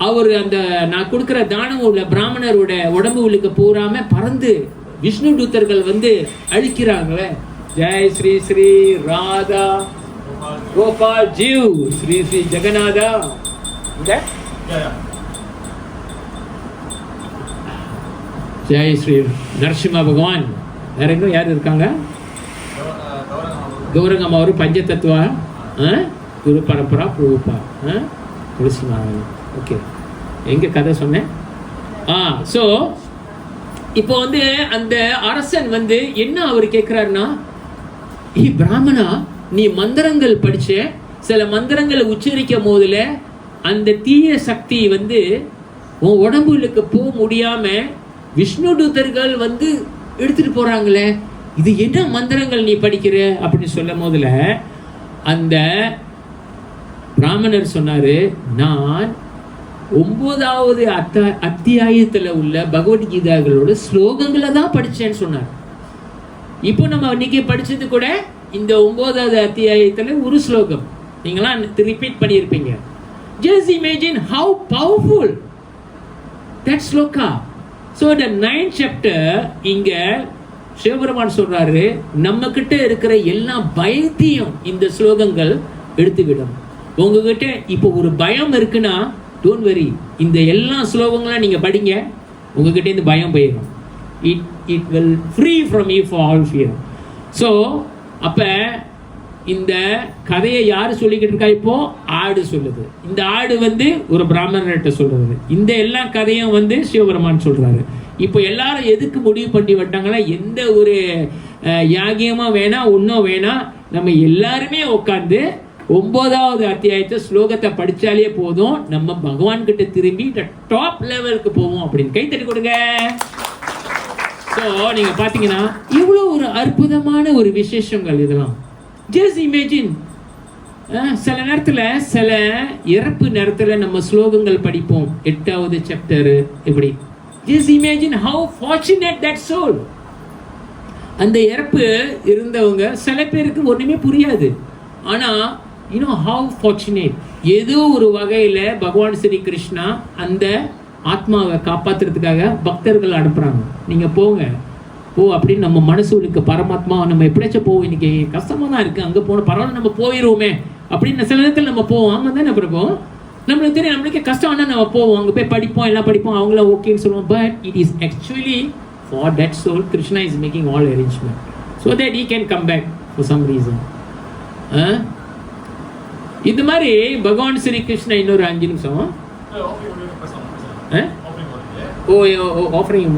அவர் அந்த நான் கொடுக்குற தானம் உள்ள பிராமணரோட உடம்பு உள்ளுக்கு போறாம பறந்து விஷ்ணு தூதர்கள் வந்து அழிக்கிறாங்களே. ஜெய் ஸ்ரீ ஸ்ரீ ராதா கோபால் ஜீவ் ஸ்ரீ ஸ்ரீ ஜெகநாதா. ஜெய் ஸ்ரீ நரசிம்ம பகவான். வேற எங்க யார் இருக்காங்க? கௌரங்கம் அவரு பஞ்சதத்துவா குரு பரம்பரா பிரபுபா துளசி நாராயணன். ஓகே, எங்க கதை சொன்னேன்? ஸோ இப்போ வந்து அந்த அரசன் வந்து என்ன அவர் கேட்கிறாருன்னா, பிராமணா நீ மந்திரங்கள் படிச்ச, சில மந்திரங்களை உச்சரிக்கும் போதுல அந்த தீய சக்தி வந்து உன் உடம்புகளுக்கு போக முடியாம விஷ்ணு தூதர்கள் வந்து எடுத்துட்டு போறாங்களே, இது என்ன மந்திரங்கள் நீ படிக்கிற அப்படின்னு சொல்லும் போதுல அந்த பிராமணர் சொன்னாரு, நான் 9வது அத்தியாயத்துல உள்ள பகவத்கீதாக்களோட ஸ்லோகங்களை தான் படிச்சேன்னு சொன்னார். இப்போ நம்ம இன்னைக்கு படிச்சது கூட இந்த 9வது அத்தியாயத்துல ஒரு ஸ்லோகம் நீங்களாம் ரிப்பீட் பண்ணியிருப்பீங்க. Just imagine how powerful that sloka. So the 9th chapter இங்க சிவபெருமான் சொல்றாரு, நம்ம கிட்ட இருக்கிற எல்லா பயத்தையும் இந்த ஸ்லோகங்கள் எடுத்துவிடும். உங்ககிட்ட இப்போ ஒரு பயம் இருக்குன்னா டோன்ட் வரி, இந்த எல்லா ஸ்லோகங்களும் நீங்க படிங்க, உங்ககிட்ட இருந்து பயம் போயிடும். It will free from you for all fear. So அப்ப இந்த கதையை யாரு சொல்லிக்கிட்டு இருக்கா? இப்போ ஆடு சொல்லுது. இந்த ஆடு வந்து ஒரு பிராமணர்கிட்ட சொல்றது. இந்த எல்லா கதையும் வந்து சிவபெருமான் சொல்றாரு. இப்போ எல்லாரும் எதுக்கு முடிவு பண்ணி விட்டாங்கன்னா, எந்த ஒரு யாகியமா வேணா ஒன்றும் வேணா, நம்ம எல்லாருமே உட்காந்து 9வது அத்தியாயத்தை ஸ்லோகத்தை படிச்சாலே போதும், நம்ம பகவான் கிட்ட திரும்பி டாப் லெவலுக்கு போவோம் அப்படின்னு கை தட்டி கொடுங்க. ஸோ நீங்க பாத்தீங்கன்னா இவ்வளோ ஒரு அற்புதமான ஒரு விசேஷங்கள் இதெல்லாம். ஜஸ்ட் இமேஜின், சில நேரத்தில் சில இறப்பு நேரத்தில் நம்ம ஸ்லோகங்கள் படிப்போம், 8வது சாப்டர் இப்படி Just imagine how fortunate that soul. அந்த இறப்பு இருந்தவங்க சில பேருக்கு ஒன்றுமே புரியாது. ஆனால் how fortunate, ஏதோ ஒரு வகையில் பகவான் ஸ்ரீ கிருஷ்ணா அந்த ஆத்மாவை காப்பாற்றுறதுக்காக பக்தர்கள் அனுப்புகிறாங்க. நீங்கள் போங்க அப்படின்னு நம்ம மனசுக்கு பரமாத்மா நம்ம எப்படியாச்சும் போவோம், இன்னைக்கு கஷ்டமாக தான் இருக்குது, அங்கே போன பரவாயில்ல நம்ம போயிடுவோமே அப்படின்னு சில நேரத்தில் நம்ம போவோம். ஆமாம் தானே பிறப்போம், நம்மளுக்கு தெரியும் நம்மளுக்கு கஷ்டம் ஆனால் நம்ம போவோம், அங்கே போய் படிப்போம், எல்லாம் படிப்போம், அவங்கள ஓகேன்னு சொல்லுவோம். But it is actually for that soul Krishna is making all arrangement so that he can come back for some reason. இந்த மாதிரி பகவான் ஸ்ரீ கிருஷ்ணா இன்னொரு 5 நிமிஷம் ஆஃபரிங்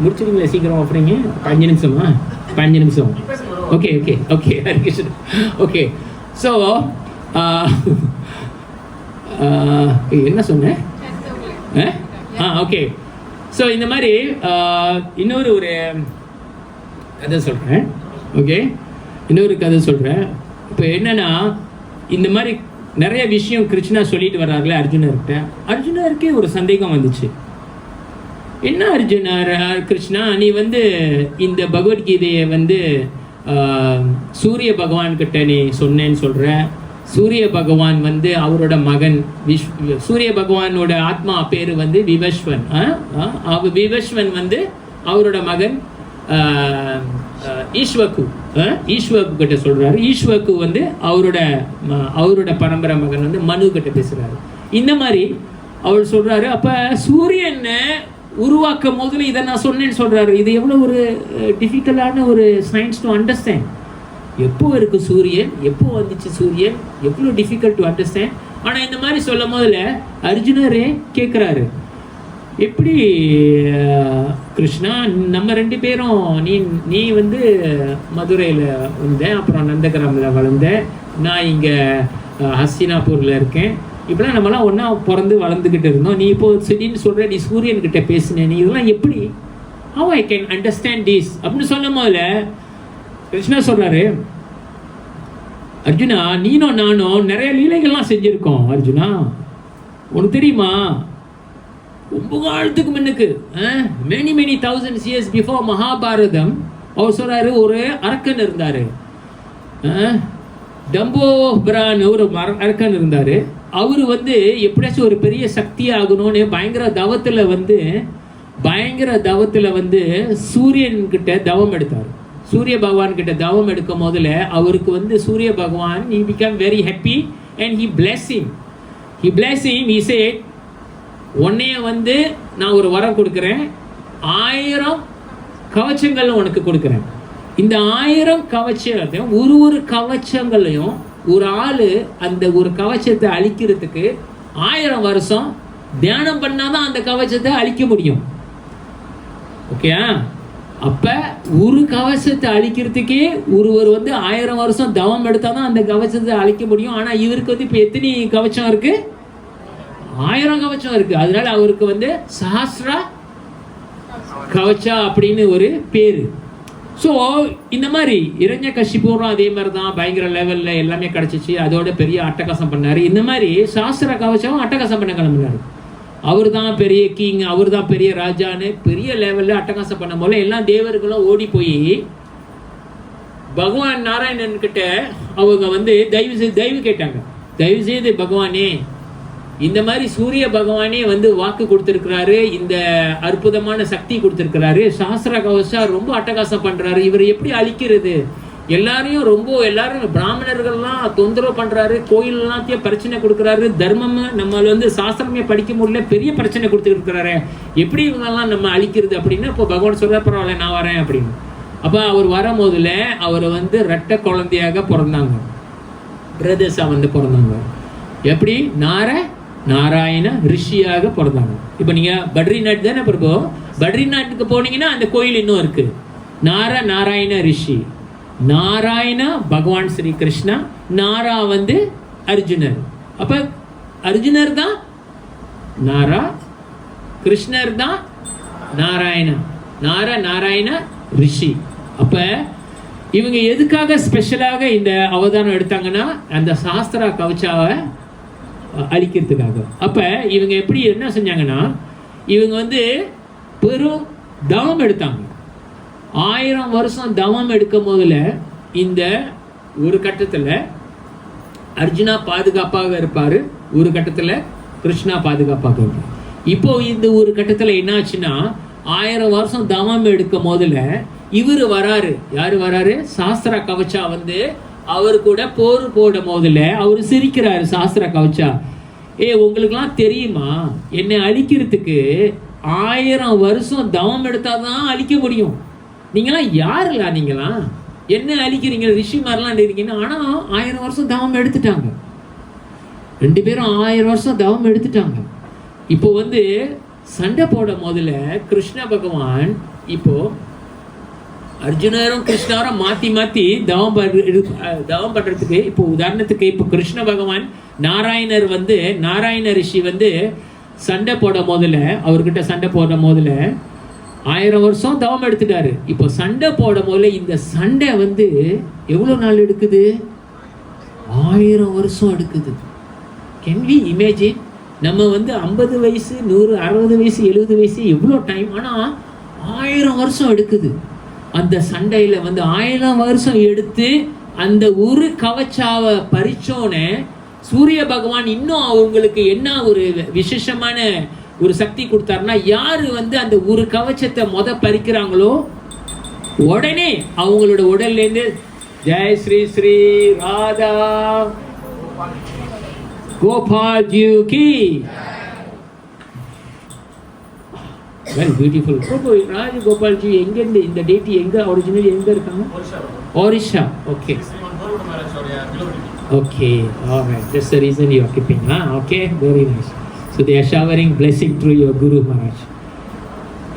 முடிச்சிருங்களா சீக்கிரம்? ஆஃபரிங் 5 நிமிஷமா? 5 நிமிஷம். Okay okay okay Hari Krishna. Okay so என்ன சொன்னேன்? ஓகே. ஸோ இந்த மாதிரி இன்னொரு ஒரு கதை சொல்கிறேன். ஓகே, இன்னொரு கதை சொல்கிறேன். இப்போ என்னென்னா, இந்த மாதிரி நிறைய விஷயம் கிருஷ்ணா சொல்லிட்டு வர்றாங்களே அர்ஜுனர்கிட்ட. அர்ஜுனருக்கே ஒரு சந்தேகம் வந்துச்சு. என்ன அர்ஜுனர், கிருஷ்ணா நீ இந்த பகவத்கீதையை சூரிய பகவான்கிட்ட நீ சொன்னேன்னு சொல்கிற. சூரிய பகவான் அவரோட மகன் சூரிய பகவானோட ஆத்மா பேர் விவஸ்வன். விவஸ்வன் அவரோட மகன் ஈஸ்வக்கு கிட்ட சொல்றாரு. ஈஸ்வக்கு அவரோட பரம்பரை மகன் மனு கிட்ட பேசுறாரு. இந்த மாதிரி அவர் சொல்றாரு. அப்ப சூரியன் உருவாக்கும் போதுல இதை நான் சொன்னேன்னு சொல்றாரு. இது எவ்வளவு ஒரு டிஃபிகல்ட்டான ஒரு சயின்ஸ் டு அண்டர்ஸ்டாண்ட். எப்போ இருக்கு சூரியன், எப்போ வந்துச்சு சூரியன், எவ்வளோ டிஃபிகல்ட் டு அண்டர்ஸ்டாண்ட். ஆனால் இந்த மாதிரி சொல்லும் போதில் அர்ஜுனரே கேட்குறாரு, எப்படி கிருஷ்ணா நம்ம 2 பேரும் நீ மதுரையில் வந்தேன், அப்புறம் நந்தகிராமில் வளர்ந்தேன், நான் இங்கே ஹஸ்தினாபூரில் இருக்கேன், இப்படிலாம் நம்மளாம் ஒன்றா பிறந்து வளர்ந்துக்கிட்டு இருந்தோம். நீ இப்போ சரின்னு சொல்கிற, நீ சூரியன்கிட்ட பேசினேன், நீ இதெல்லாம் எப்படி, how I can understand this அப்படின்னு சொல்லும் போதில் கிருஷ்ணா சொல்றாரு, அர்ஜுனா நீனும் நானும் நிறைய லீலைகள்லாம் செஞ்சிருக்கோம். அர்ஜுனா உனக்கு தெரியுமா, ரொம்ப காலத்துக்கு முன்னுக்கு many thousands years before Mahabharatam, அவர் சொல்றாரு ஒரு அரக்கன் இருந்தாரு, டம்போபரான்னு ஒரு அரக்கன் இருந்தாரு. அவரு எப்படியாச்சும் ஒரு பெரிய சக்தி ஆகணும்னு பயங்கர தவத்துல சூரியன் கிட்ட தவம் எடுத்தார். சூரிய பகவான் கிட்ட தவம் எடுக்கும் போதுல அவருக்கு சூரிய பகவான் he became very happy and he blessed him. He said, உன்னைய நான் ஒரு வரம் கொடுக்குறேன், 1000 கவச்சங்கள் உனக்கு கொடுக்குறேன். இந்த 1000 கவச்சத்தையும் ஒரு கவச்சங்களையும் ஒரு ஆளு அந்த ஒரு கவச்சத்தை அழிக்கிறதுக்கு 1000 வருஷம் தியானம் பண்ணாதான் அந்த கவச்சத்தை அழிக்க முடியும். ஓகே, அப்ப ஒரு கவசத்தை அழிக்கிறதுக்கே ஒருவர் 1000 வருஷம் தவம் எடுத்தாதான் அந்த கவசத்தை அழிக்க முடியும். ஆனா இவருக்கு இப்ப எத்தனை கவச்சம் இருக்கு? 1000 கவச்சம் இருக்கு. அதனால அவருக்கு சஹஸ்ரா கவச்சா அப்படின்னு ஒரு பேரு. ஸோ இந்த மாதிரி இரண்யகசிபுவும் அதே மாதிரி தான் பயங்கர லெவல்ல எல்லாமே கிடைச்சிச்சு. அதோட பெரிய அட்டகாசம் பண்ணாரு. இந்த மாதிரி சாஸ்திர கவச்சம் அட்டகாசம் பண்ண கிளம்பினாரு. அவர் தான் பெரிய கிங், அவர் தான் பெரிய ராஜான்னு பெரிய லெவலில் அட்டகாசம் பண்ண போல எல்லா தேவர்களும் ஓடி போய் பகவான் நாராயணன் கிட்ட அவங்க தயவு கேட்டாங்க, தயவு செய்து பகவானே, இந்த மாதிரி சூரிய பகவானே வாக்கு கொடுத்திருக்கிறாரு, இந்த அற்புதமான சக்தி கொடுத்திருக்கிறாரு, சாஸ்திர கவசா ரொம்ப அட்டகாசம் பண்றாரு, இவர் எப்படி அழிக்கிறது? எல்லாரும் பிராமணர்கள்லாம் தொந்தரவு பண்றாரு, கோயில் எல்லாத்தையும் பிரச்சனை கொடுக்குறாரு, தர்மம் நம்ம சாஸ்திரமே படிக்க முடியல, பெரிய பிரச்சனை கொடுத்துட்டு இருக்கிறாரு, எப்படி இவங்கெல்லாம் நம்ம அழிக்கிறது அப்படின்னு. இப்போ பகவான் சொல்ற, பரவாயில்ல நான் வரேன் அப்படின்னு. அப்ப அவர் வரும் போதுல அவர் ரெட்டை குழந்தையாக பிறந்தாங்க, பிரதேசா பிறந்தாங்க. எப்படி? நாராயண ரிஷியாக பிறந்தாங்க. இப்ப நீங்க பத்ரிநாத் தானே பிரபு, பத்ரிநாத்துக்கு போனீங்கன்னா அந்த கோயில் இன்னும் இருக்கு, நாராயண ரிஷி. நாராயணா பகவான் ஸ்ரீ கிருஷ்ணா, நாரா அர்ஜுனர். அப்ப அர்ஜுனர் தான் நாரா, கிருஷ்ணர் தான் நாராயணா, நாராயண ரிஷி. அப்ப இவங்க எதுக்காக ஸ்பெஷலாக இந்த அவதாரம் எடுத்தாங்கன்னா அந்த சாஸ்திரா கவச்சாவை அழிக்கிறதுக்காக. அப்ப இவங்க எப்படி என்ன செஞ்சாங்கன்னா, இவங்க பெரும் தவம் எடுத்தாங்க. 1000 வருஷம் தவம் எடுக்கும் போதுல இந்த ஒரு கட்டத்தில் அர்ஜுனா பாதுகாப்பாக இருப்பார், ஒரு கட்டத்தில் கிருஷ்ணா பாதுகாப்பாக இருப்பார். இப்போ இந்த ஒரு கட்டத்தில் என்ன ஆச்சுன்னா 1000 வருஷம் தவம் எடுக்கும் போதுல இவர் வராரு. யாரு வராரு? சாஸ்திர கவச்சா வந்து அவர் கூட போர் போடும் போதுல அவர் சிரிக்கிறாரு. சாஸ்திர கவச்சா, உங்களுக்குலாம் தெரியுமா என்னை அழிக்கிறதுக்கு 1000 வருஷம் தவம் எடுத்தாதான் அழிக்க முடியும். நீங்களாம் யாருல? நீங்களாம் என்ன அழிக்கிறீங்க? ரிஷி மாதிரிலாம் இருக்கீங்கன்னா. ஆனா 1000 வருஷம் தவம் எடுத்துட்டாங்க. 2 பேரும் 1000 வருஷம் தவம் எடுத்துட்டாங்க. இப்போ வந்து சண்டை போட முதல்ல கிருஷ்ண பகவான் இப்போ அர்ஜுனரும் கிருஷ்ணரும் மாத்தி மாத்தி தவம் பண்றதுக்கு, இப்போ உதாரணத்துக்கு இப்போ கிருஷ்ண பகவான் நாராயணர் வந்து நாராயண ரிஷி வந்து சண்டை போட முதல்ல, அவர்கிட்ட சண்டை போட முதல்ல 1000 வருஷம் தவம் எடுத்துட்டாரு. இப்போ சண்டை போட முதல்ல இந்த சண்டை வந்து எவ்வளவு நாள் எடுக்குது? 1000 வருஷம் எடுக்குது. Can we imagine? நம்ம வந்து 50 வயசு 100 60 வயசு 70 வயசு எவ்வளோ டைம், ஆனால் 1000 வருஷம் எடுக்குது. அந்த சண்டையில் வந்து 1000 வருஷம் எடுத்து அந்த ஒரு கவச்சாவை பறிச்சோன்னே சூரிய பகவான் இன்னும் அவங்களுக்கு என்ன ஒரு விசேஷமான ஒரு சக்தி கொடுத்தாருன்னா, யாரு வந்து அந்த ஒரு கவச்சத்தை பறிக்கிறாங்களோ உடனே அவங்களோட உடல்லேருந்து ஜெய் ஸ்ரீ ஸ்ரீ ராதா கோபால் ஜி கி. Very beautiful. ராஜகோபால் ஜி எங்கேருந்து இந்த டேட் எங்க ஒரிஜினல் எங்க இருக்காங்க? Orissa. Okay okay, alright. That's the reason you are keeping. Okay, very nice. So they are showering blessing through your Guru Maharaj.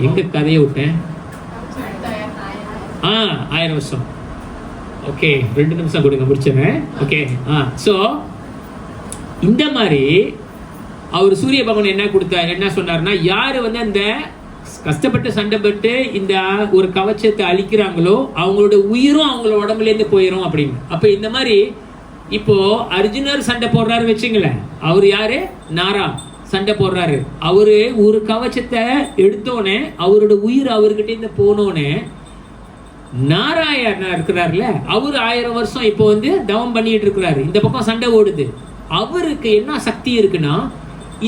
எங்க கதையை விட்டேன்? 1000 வருஷம். ஓகே, 2 நிமிஷம் கொடுங்க, முடிச்சிடுறேன். ஓகே, ஸோ இந்த மாதிரி அவர் சூரிய பகவான் என்ன கொடுத்தார், என்ன சொன்னார்னா, யாரு வந்து அந்த கஷ்டப்பட்டு சண்டை பட்டு இந்த ஒரு கவச்சத்தை அழிக்கிறாங்களோ அவங்களோட உயிரும் அவங்களோட உடம்புல இருந்து போயிடும் அப்படின்னு. அப்ப இந்த மாதிரி இப்போ அர்ஜுனர் சண்டை போடுறாரு வச்சுங்களேன். அவர் யாரு? நாரா சண்டை போடுறாரு. அவரு ஒரு கவச்சத்தை எடுத்தோடனே அவரோட உயிர் அவர்கிட்ட இருந்து போனோடனே நாராயணா இருக்கிறார்ல, அவரு 1000 வருஷம் இப்போ வந்து தவம் பண்ணிட்டு இருக்கிறாரு. இந்த பக்கம் சண்டை ஓடுது. அவருக்கு என்ன சக்தி இருக்குன்னா,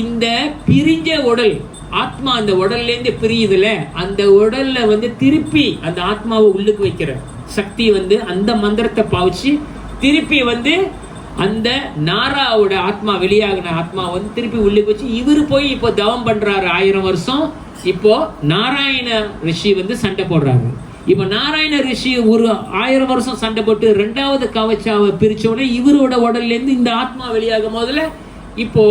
இந்த பிரிஞ்ச உடல் ஆத்மா அந்த உடல்ல இருந்து பிரியுதுல, அந்த உடல்ல வந்து திருப்பி அந்த ஆத்மாவை உள்ளுக்கு வைக்கிற சக்தி வந்து அந்த மந்திரத்தை பாவிச்சு திருப்பி வந்து அந்த நாராவோட ஆத்மா, வெளியாகின ஆத்மா வந்து திருப்பி உள்ளுக்கு வச்சு இவரு போய் இப்போ தவம் பண்றாரு 1000 வருஷம். இப்போ நாராயண ரிஷி வந்து சண்டை போடுறாரு. இப்போ நாராயண ரிஷி ஒரு 1000 வருஷம் சண்டை போட்டு 2வது கவச்சாவை பிரிச்சோடனே இவரோட உடல்ல இருந்து இந்த ஆத்மா வெளியாகும் போதுல இப்போ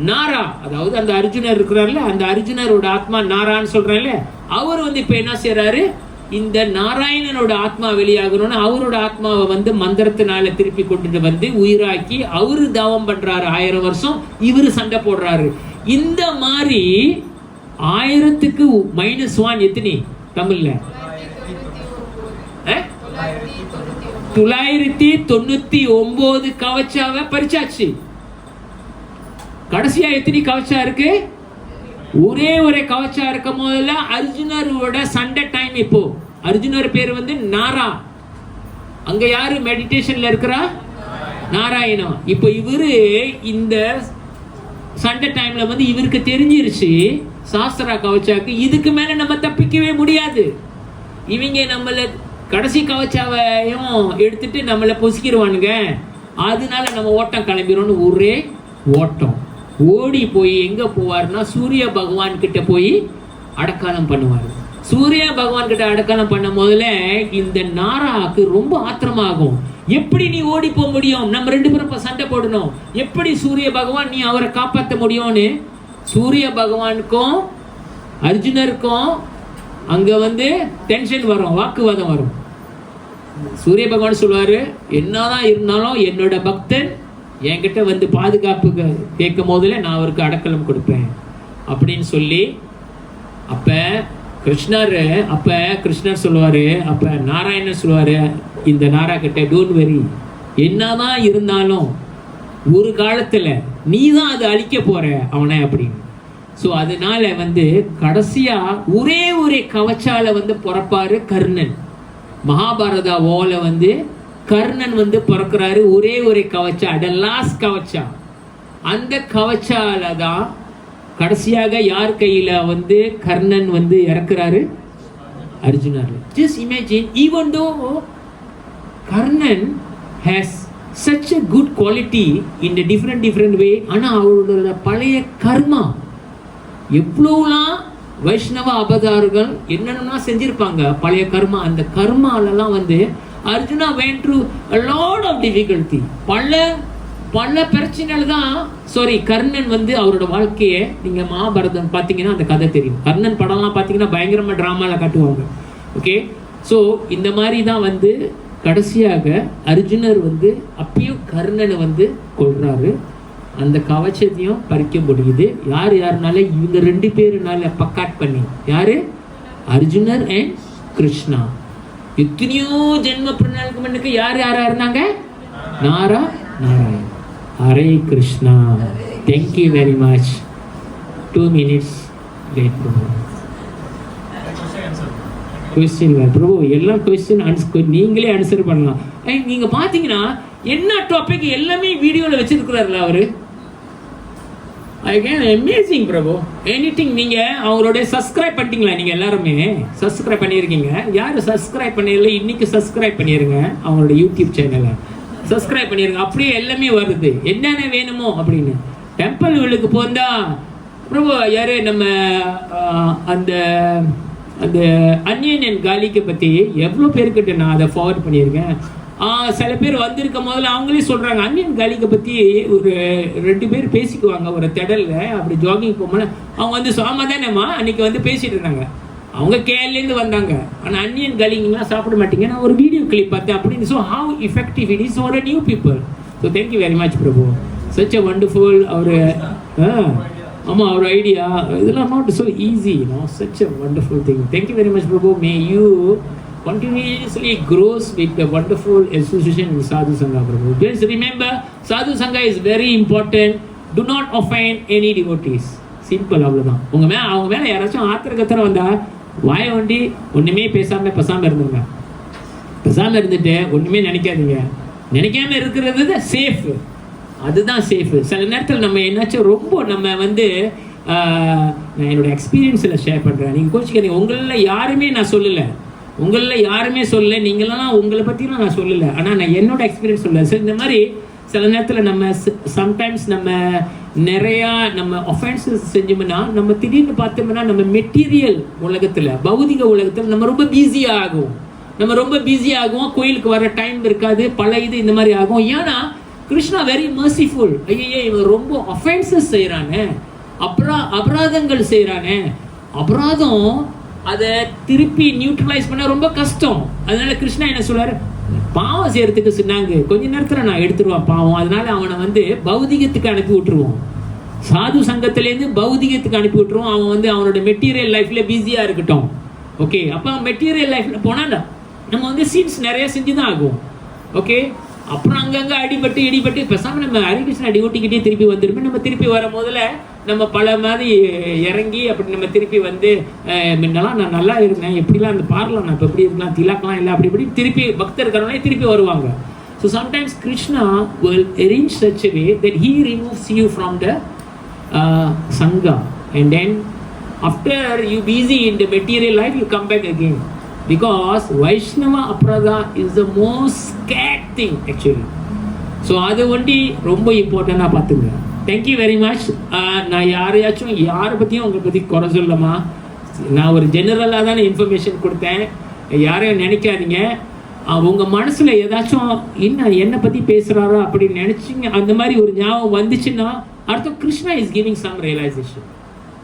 நாரா, அதாவது அந்த அர்ஜுனர் இருக்கிறார்ல, அந்த அர்ஜுனரோட ஆத்மா நாரான்னு சொல்றாருல, அவர் வந்து இப்ப என்ன செய்யறாரு, இந்த நாராயணனோட ஆத்மா வெளியாகணும்னு அவரோட ஆத்மாவை வந்து மந்திரத்தினால திருப்பி கொண்டுட்டு வந்து உயிராக்கி அவரு தவம் பண்றாரு 1000 வருஷம். இவரு சண்டை போடுறாரு. இந்த மாதிரி 1000க்கு -1 எத்தனை தமிழ்ல? 999 கவச்சாவை பறிச்சாச்சு. கடைசியா எத்தனை கவச்சா இருக்கு? ஒரே ஒரு கவச்சா இருக்கும் போதுல அர்ஜுனரோட சண்டை டைம். இப்போ அர்ஜுனர் பேர் வந்து நாரா. அங்க யாரு மெடிடேஷன்ல இருக்கிறா? நாராயணா. இப்போ இவரு இந்த சண்டை டைம்ல வந்து இவருக்கு தெரிஞ்சிருச்சு சாஸ்திரா கவச்சாக்கு இதுக்கு மேல நம்ம தப்பிக்கவே முடியாது. இவங்க நம்மள கடைசி கவச்சாவையும் எடுத்துட்டு நம்மளை பொசிக்கிடுவானுங்க, அதனால நம்ம ஓட்டம் கிளம்பிடும்னு ஒரே ஓட்டம். ஓடி போய் எங்க போவார்னா சூரிய பகவான் கிட்ட போய் அடக்காலம் பண்ணுவார். சூரிய பகவான் கிட்ட அடக்காலம் பண்ண முதல்ல இந்த நாராக்கு ரொம்ப ஆத்திரமாகும். எப்படி நீ ஓடி போக முடியும்? நம்ம 2 பேரும் சண்டை போடணும். எப்படி சூரிய பகவான் நீ அவரை காப்பாற்ற முடியும்னு சூரிய பகவானுக்கும் அர்ஜுனருக்கும் அங்க வந்து டென்ஷன் வரும், வாக்குவாதம் வரும். சூரிய பகவான் சொல்வாரு, என்னதான் இருந்தாலும் என்னோட பக்தன் என்கிட்ட வந்து பாதுகாப்பு கேட்கும் போதுல நான் அவருக்கு அடக்கலம் கொடுப்பேன் அப்படின்னு சொல்லி அப்ப கிருஷ்ணர் சொல்லுவாரு. அப்ப நாராயணன் சொல்லுவாரு இந்த நாரா கிட்ட, டோன்ட் வெரி, என்னதான் இருந்தாலும் ஒரு காலத்துல நீ தான் அதை அழிக்க போற அவனை அப்படின்னு. ஸோ அதனால வந்து கடைசியா ஒரே ஒரு கவச்சால வந்து பிறப்பாரு கர்ணன். மகாபாரதா ஓல வந்து கர்ணன் வந்து பிறக்கிறாரு ஒரே ஒரு கவச்சா, த லாஸ்ட் கவச்சா. அந்த கவச்சால தான் கடைசியாக யார் கையில வந்து கர்ணன் வந்து இறக்குறாரு? அர்ஜுனர். Just imagine, even though Karnan has such a good quality in a different way, ஆனா அவரோட பழைய கர்மா எவ்வளோலாம் வைஷ்ணவ அவதாரங்கள் என்னென்னலாம் செஞ்சிருப்பாங்க பழைய கர்மா. அந்த கர்மாலெல்லாம் வந்து Arjuna went through a lot of difficulty. பல பிரச்சனைகள் தான் கர்ணன் வந்து அவரோட வாழ்க்கையை, நீங்க மகாபாரதம் பார்த்தீங்கன்னா அந்த கதை தெரியும். கர்ணன் படம்லாம் பார்த்தீங்கன்னா பயங்கரமா டிராமால காட்டுவாங்க. ஓகே, ஸோ இந்த மாதிரி தான் வந்து கடைசியாக அர்ஜுனர் வந்து அப்பயும் கர்ணனை வந்து கொள்றாரு. அந்த கவச்சத்தையும் பறிக்க முடியுது. யாருனால? இவங்க 2 பேருனால பக்காட் பண்ணி. யாரு? அர்ஜுனர் அண்ட் கிருஷ்ணா. எத்தனையோ ஜென்ம பிரணாளுக்கு முன்னுக்கு யாரா இருந்தாங்க? Narayan. Hare Krishna. Thank you very much. 2 minutes late Prabhu. Question Prabhu எல்லாம் கொஸ்டின் ஆன்சர் நீங்களே ஆன்சர் பண்ணலாம். நீங்க பாத்தீங்கன்னா என்ன டாபிக் எல்லாமே வீடியோல வச்சிருக்கிறாருல அவரு. அமேசிங் பிரபு. எனிதிங். நீங்க அவங்களோட சப்ஸ்கிரைப் பண்ணிட்டீங்களா? நீங்க எல்லாருமே சப்ஸ்கிரைப் பண்ணியிருக்கீங்க. யாரு சப்ஸ்கிரைப் பண்ணல இன்னைக்கு சப்ஸ்கிரைப் பண்ணிருங்க. அவங்களோட யூடியூப் சேனலை சப்ஸ்கிரைப் பண்ணிருங்க. அப்படியே எல்லாமே வருது என்னென்ன வேணுமோ அப்படின்னு. டெம்பிள் வீலுக்கு போந்தா பிரபு யாரு நம்ம அந்த அந்த அன்னியன் அண்ட் காலிக்கை பற்றி எவ்வளோ பேருக்கிட்ட நான் அதை ஃபார்வர்ட் பண்ணியிருக்கேன். சில பேர் வந்திருக்க முதல்ல அவங்களே சொல்கிறாங்க அன்னியன் காலிக்கை பற்றி ஒரு 2 பேர் பேசிக்குவாங்க ஒரு திடலில். அப்படி ஜாகிங் போகும்போது அவங்க வந்து சாமாதானம்மா அன்னைக்கு வந்து பேசிட்டு இருந்தாங்க. அவங்க கேரளேருந்து வந்தாங்க. ஆனால் அன்னியன் காலிங்கெலாம் சாப்பிட மாட்டீங்க. நான் ஒரு வீடியோ கிளிப் பார்த்தேன் அப்படின்னு. So how effective it is for a new people. So thank you very much Prabhu. Such a wonderful. அவர் ஆமாம் அவர் ஐடியா இதெல்லாம் not so easy. Such a wonderful thing. Thank you very much Prabhu. May you continuously grows with the wonderful association with Sadhu Sangha Prabhu. Please remember, Sadhu Sangha is very important. Do not offend any devotees. Simple அவ்வளவுதான். அவங்க மேல யாராச்சும் ஆத்திரகத்தர வந்தா வாய வண்டி ஒண்ணுமே பேசாம இருந்துருங்க. பேசாம இருந்துட்டு ஒண்ணுமே நினைக்காதீங்க. நினைக்காம இருக்கிறது சேஃப். அதுதான் சேஃப். சில நேரத்தில் நம்ம என்னாச்சும் ரொம்ப நம்ம வந்து நான் என்னோட எக்ஸ்பீரியன்ஸில் ஷேர் பண்ணுறேன். நீங்கள் கோச்சிக்காதீங்க. உங்களில் யாருமே நான் சொல்லலை. நீங்களாம் உங்களை பற்றிலாம் நான் சொல்லலை. ஆனால் நான் என்னோட எக்ஸ்பீரியன்ஸ் சொல்லலை. ஸோ இந்த மாதிரி சில நேரத்தில் நம்ம சம்டைம்ஸ் நம்ம நிறையா நம்ம ஒஃபென்சஸ் செஞ்சோம்னா நம்ம திடீர்னு பார்த்தோம்னா நம்ம மெட்டீரியல் உலகத்தில் பௌதிக உலகத்தில் நம்ம ரொம்ப பிஸி ஆகும். கோயிலுக்கு வர டைம் இருக்காது. பல இந்த மாதிரி ஆகும். ஏன்னா கிருஷ்ணா வெரி மர்சிஃபுல். ஐயே இவன் ரொம்ப ஒஃபென்சஸ் செய்கிறானே, அபராதங்கள் செய்கிறானே. அபராதம் அதை திருப்பி நியூட்ரலைஸ் பண்ண ரொம்ப கஷ்டம். அதனால கிருஷ்ணா என்ன சொல்றாரு? பாவம் செய்யறதுக்கு சொன்னாங்க கொஞ்ச நேரத்தில் நான் எடுத்துருவான் பாவம். அதனால அவனை வந்து பௌதிகத்துக்கு அனுப்பி விட்டுருவோம். சாது சங்கத்திலேருந்து பௌதிகத்துக்கு அனுப்பி விட்டுருவோம். அவன் வந்து அவனோட மெட்டீரியல் லைஃப்ல பிஸியா இருக்கட்டும். ஓகே, அப்போ மெட்டீரியல் லைஃப்ல போனா நம்ம வந்து சீன்ஸ் நிறைய செஞ்சுதான் ஆகும். ஓகே, அப்புறம் அங்கங்கே இடிபட்டு பேசாமல் நம்ம ஹரிகிருஷ்ணா டிவோட்டிக்கிட்டே திருப்பி வந்துருமே. நம்ம திருப்பி வர முதல்ல நம்ம பல மாதிரி இறங்கி அப்படி நம்ம திருப்பி வந்து முன்னெல்லாம் நான் நல்லா இருந்தேன், எப்படிலாம் அந்த பாரலாம் நான் இப்போ எப்படி இருக்கலாம், திலாக்கலாம் இல்லை, அப்படி திருப்பி பக்தர்களே திருப்பி வருவாங்க. So sometimes Krishna will arrange such a way that he removes you from the sangha, and then after you busy in the material life you come back again. Because Vaishnava Aparada is the most scared thing actually. So அது ஒண்டி ரொம்ப இம்பார்ட்டண்டாக பார்த்துங்க. Thank you very much. நான் யாரை பற்றியும் உங்களை பற்றி குறை சொல்லமா. நான் ஒரு ஜெனரலாக தானே இன்ஃபர்மேஷன் கொடுத்தேன். யாரையும் நினைக்காதீங்க. உங்கள் மனசில் ஏதாச்சும் என்னை பற்றி பேசுகிறாரோ அப்படின்னு நினச்சிங்க அந்த மாதிரி ஒரு ஞாபகம் வந்துச்சுன்னா அர்த்தம் Krishna is giving some realization.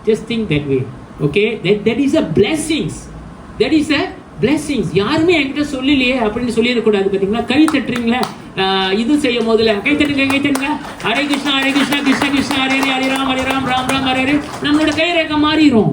Just think that way. Okay, that is a blessings. That is a blessings. யாருமே என்கிட்ட சொல்லலையே அப்படின்னு சொல்லிடக்கூடாது. பார்த்தீங்களா? கை தட்டுறீங்களா? இது செய்யும் போதுல கை தட்டுங்க. ஹரே கிருஷ்ணா கிருஷ்ணா கிருஷ்ணா ஹரே ஹரே, ஹரே ராம் ராம் ராம் ஹரே ஹரே. நம்மளோட கை ரேகை மாறிடும்.